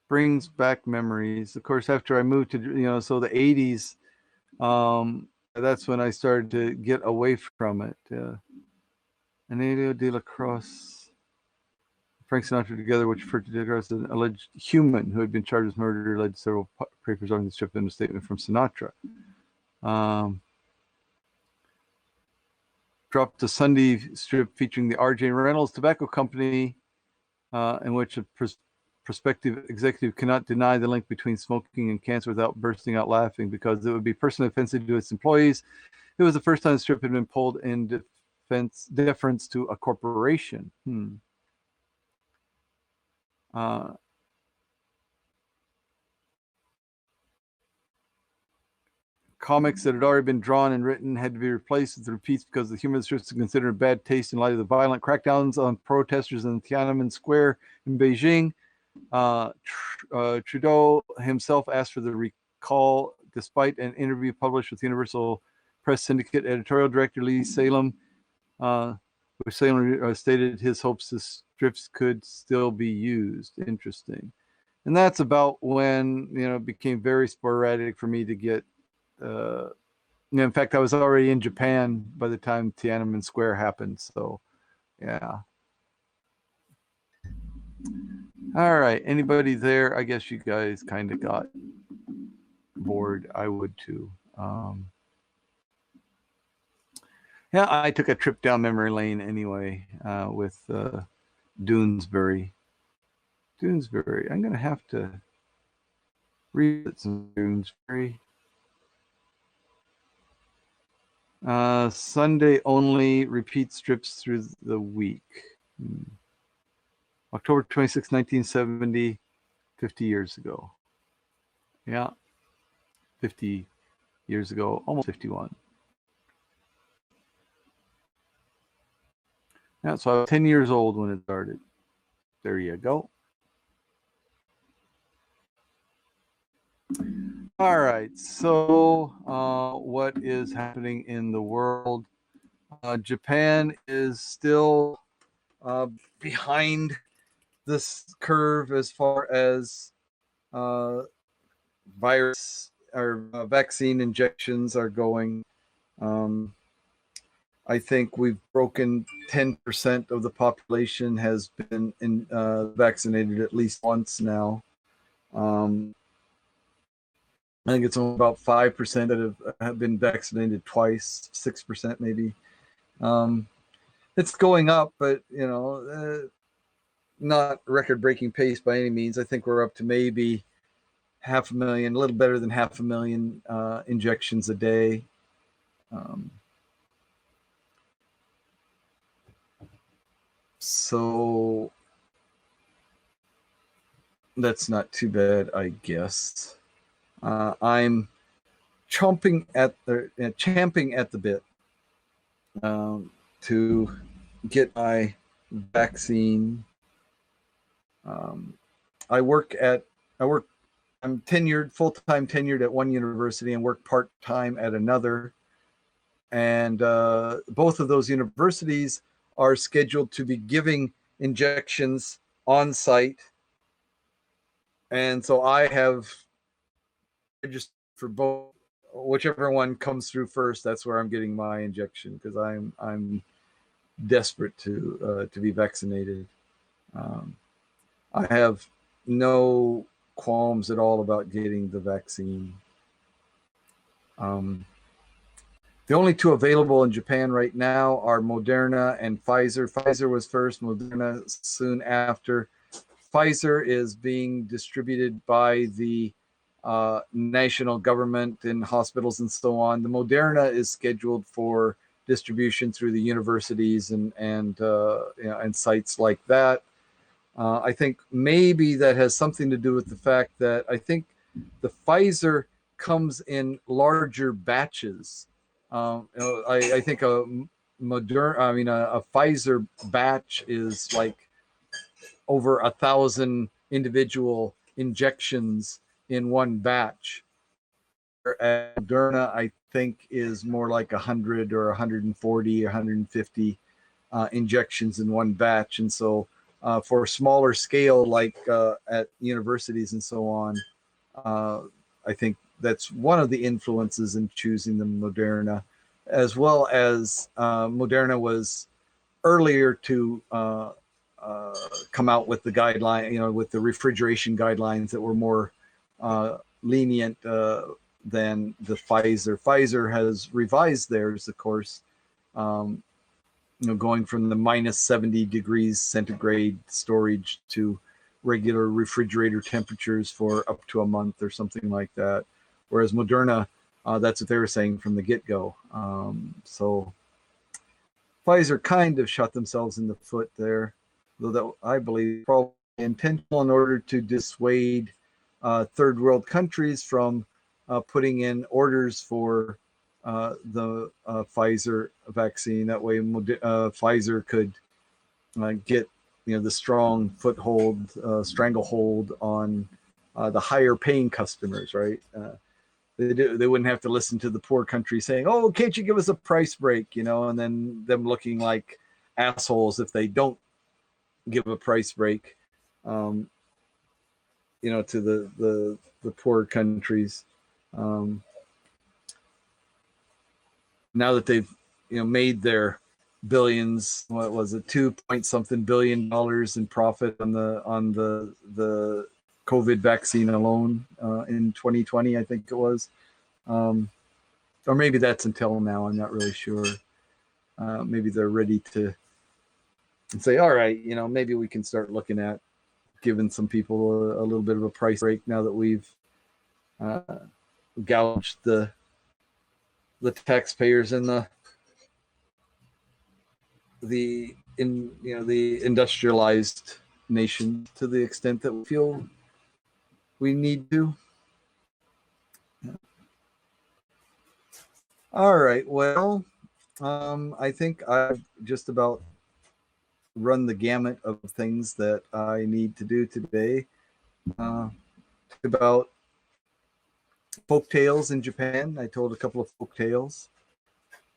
Brings back memories. Of course, after I moved to, so the 80s, that's when I started to get away from it. Anadio de la Crosse. Frank Sinatra together, which referred to Degas as an alleged human who had been charged with murder, led to several papers on the strip and a statement from Sinatra. Dropped a Sunday strip featuring the R.J. Reynolds Tobacco Company, in which a prospective executive cannot deny the link between smoking and cancer without bursting out laughing because it would be personally offensive to its employees. It was the first time the strip had been pulled in deference to a corporation. Comics that had already been drawn and written had to be replaced with repeats because the humor strips are considered bad taste in light of the violent crackdowns on protesters in Tiananmen Square in Beijing. Trudeau himself asked for the recall despite an interview published with Universal Press Syndicate editorial director Lee Salem, which Salem stated his hopes the strips could still be used. Interesting. And that's about when, it became very sporadic for me to get, in fact, I was already in Japan by the time Tiananmen Square happened. So, yeah. All right. Anybody there? I guess you guys kind of got bored. I would too. Yeah, I took a trip down memory lane anyway with Doonesbury. I'm going to have to read some Doonesbury. Sunday only, repeat strips through the week. October 26, 1970, 50 years ago. Yeah, 50 years ago, almost 51. Yeah, so I was 10 years old when it started. There you go. All right, so what is happening in the world? Japan is still behind this curve as far as virus or vaccine injections are going. I think we've broken 10% of the population has been vaccinated at least once now. Um, I think it's only about 5% that have been vaccinated twice, 6% maybe. It's going up, but not record-breaking pace by any means. I think we're up to maybe 500,000, a little better than 500,000 injections a day. So that's not too bad, I guess. I'm champing at the bit to get my vaccine. I'm full-time tenured at one university and work part-time at another. And both of those universities are scheduled to be giving injections on site. And so I have registered for both. Whichever one comes through first, that's where I'm getting my injection, because I'm desperate to be vaccinated. I have no qualms at all about getting the vaccine. The only two available in Japan right now are Moderna and Pfizer. Pfizer was first, Moderna soon after. Pfizer is being distributed by the national government in hospitals and so on. The Moderna is scheduled for distribution through the universities and sites like that. I think maybe that has something to do with the fact that I think the Pfizer comes in larger batches. I think a Pfizer batch is like over 1,000 individual injections in one batch. Moderna, I think, is more like 100 or 140 or 150 injections in one batch. And so for smaller scale, like at universities and so on, I think that's one of the influences in choosing the Moderna, as well as Moderna was earlier to come out with the guideline, with the refrigeration guidelines that were more lenient than the Pfizer. Pfizer has revised theirs, of course, going from the minus 70 degrees centigrade storage to regular refrigerator temperatures for up to a month or something like that. Whereas Moderna, that's what they were saying from the get-go. So Pfizer kind of shot themselves in the foot there, though that I believe probably intentional in order to dissuade third world countries from putting in orders for the Pfizer vaccine. That way, Pfizer could get the strong foothold, stranglehold on the higher paying customers, right? They wouldn't have to listen to the poor country saying, "Oh, can't you give us a price break?" And then them looking like assholes if they don't give a price break, to the poor countries. Now that they've made their billions, what was it, 2 point something billion in profit on the COVID vaccine alone in 2020, I think it was, or maybe that's until now. I'm not really sure. Maybe they're ready to say, all right, maybe we can start looking at giving some people a little bit of a price break now that we've gouged the taxpayers and the industrialized nation to the extent that we feel we need to. All right. Well, I think I've just about run the gamut of things that I need to do today. About folk tales in Japan. I told a couple of folk tales.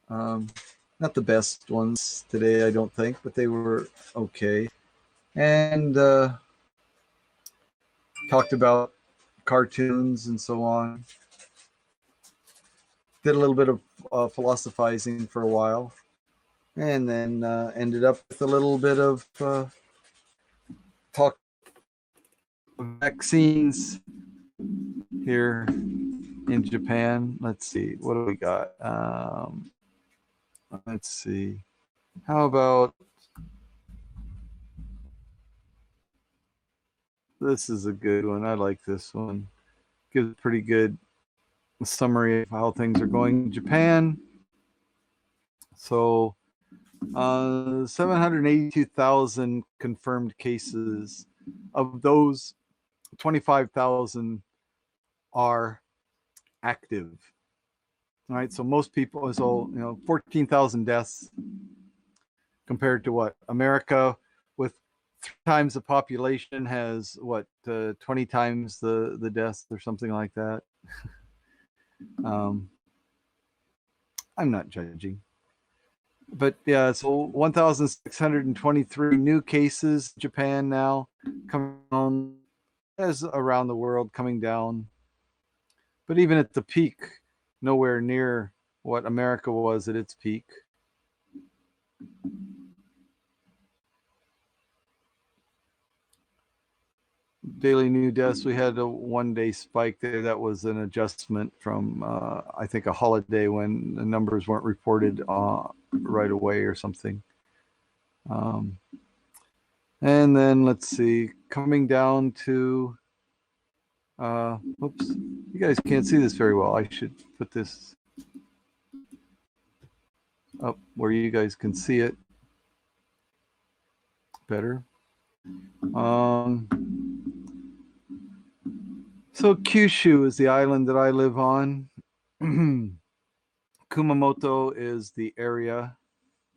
Not the best ones today, I don't think, but they were okay. And talked about cartoons and so on. Did a little bit of philosophizing for a while, and then ended up with a little bit of talk vaccines here in Japan. Let's see, what do we got? Let's see. How about this is a good one. I like this one. Gives a pretty good summary of how things are going in Japan. So 782,000 confirmed cases. Of those, 25,000 are active. All right, so most people, so 14,000 deaths compared to what America with 3 times the population has 20 times the deaths or something like that. I'm not judging, but yeah, so 1,623 new cases in Japan now, coming on as around the world coming down, but even at the peak, nowhere near what America was at its peak. Daily new deaths, we had a 1-day spike there. That was an adjustment from I think a holiday when the numbers weren't reported right away or something. And then let's see, coming down to oops, you guys can't see this very well. I should put this up where you guys can see it better. So Kyushu is the island that I live on. Kumamoto is the area,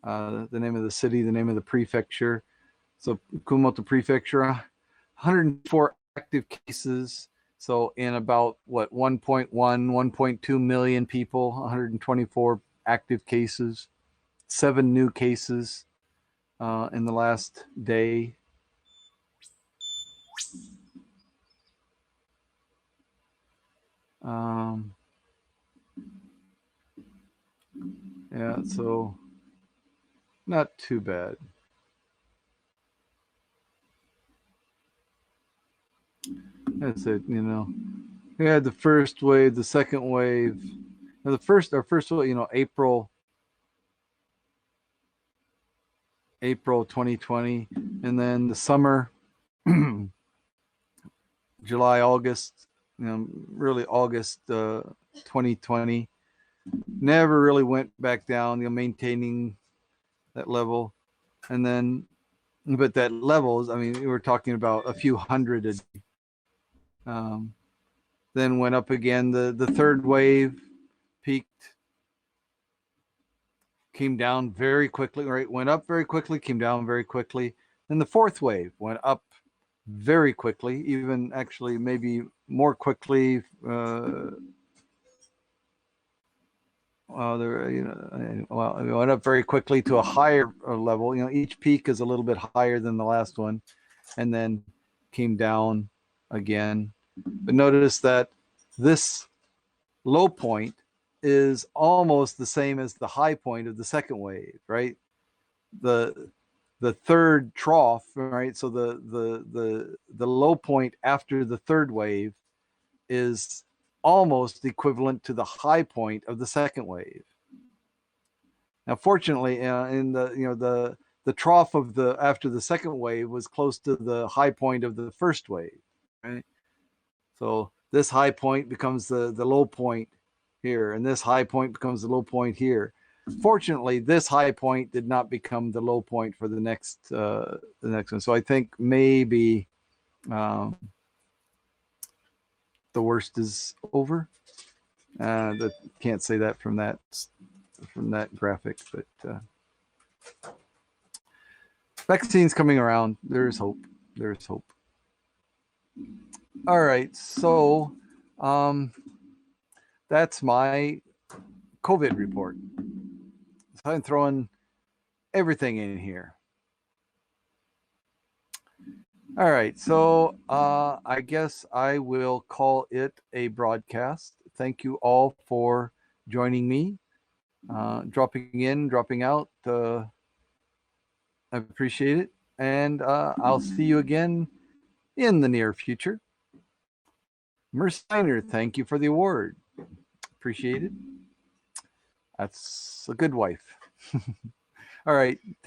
the name of the city, the name of the prefecture. So Kumamoto Prefecture, 104 active cases. So in about 1.2 million people, 124 active cases, 7 new cases in the last day. Yeah, so not too bad. That's it, We had the first wave, the second wave. Our first wave, April 2020, and then the summer, July, August, really August 2020. Never really went back down, maintaining that level. And then, but that levels, we were talking about a few hundred a day. Then went up again. The third wave peaked, came down very quickly, right? Went up very quickly, came down very quickly. Then the fourth wave went up very quickly, even actually maybe more quickly. It went up very quickly to a higher level. Each peak is a little bit higher than the last one, and then came down again. But notice that this low point is almost the same as the high point of the second wave, right? The third trough, right? So the low point after the third wave is almost equivalent to the high point of the second wave. Now, fortunately, in the trough of after the second wave was close to the high point of the first wave, right? So this high point becomes the low point here, and this high point becomes the low point here. Fortunately, this high point did not become the low point for the next one. So I think maybe the worst is over. Can't say that from that graphic, but vaccines coming around. There's hope. There's hope. All right, so that's my COVID report. So I'm throwing everything in here. All right, so I guess I will call it a broadcast. Thank you all for joining me, dropping in, dropping out. I appreciate it, and I'll see you again in the near future. Mersteiner, thank you for the award. Appreciate it. That's a good wife. All right.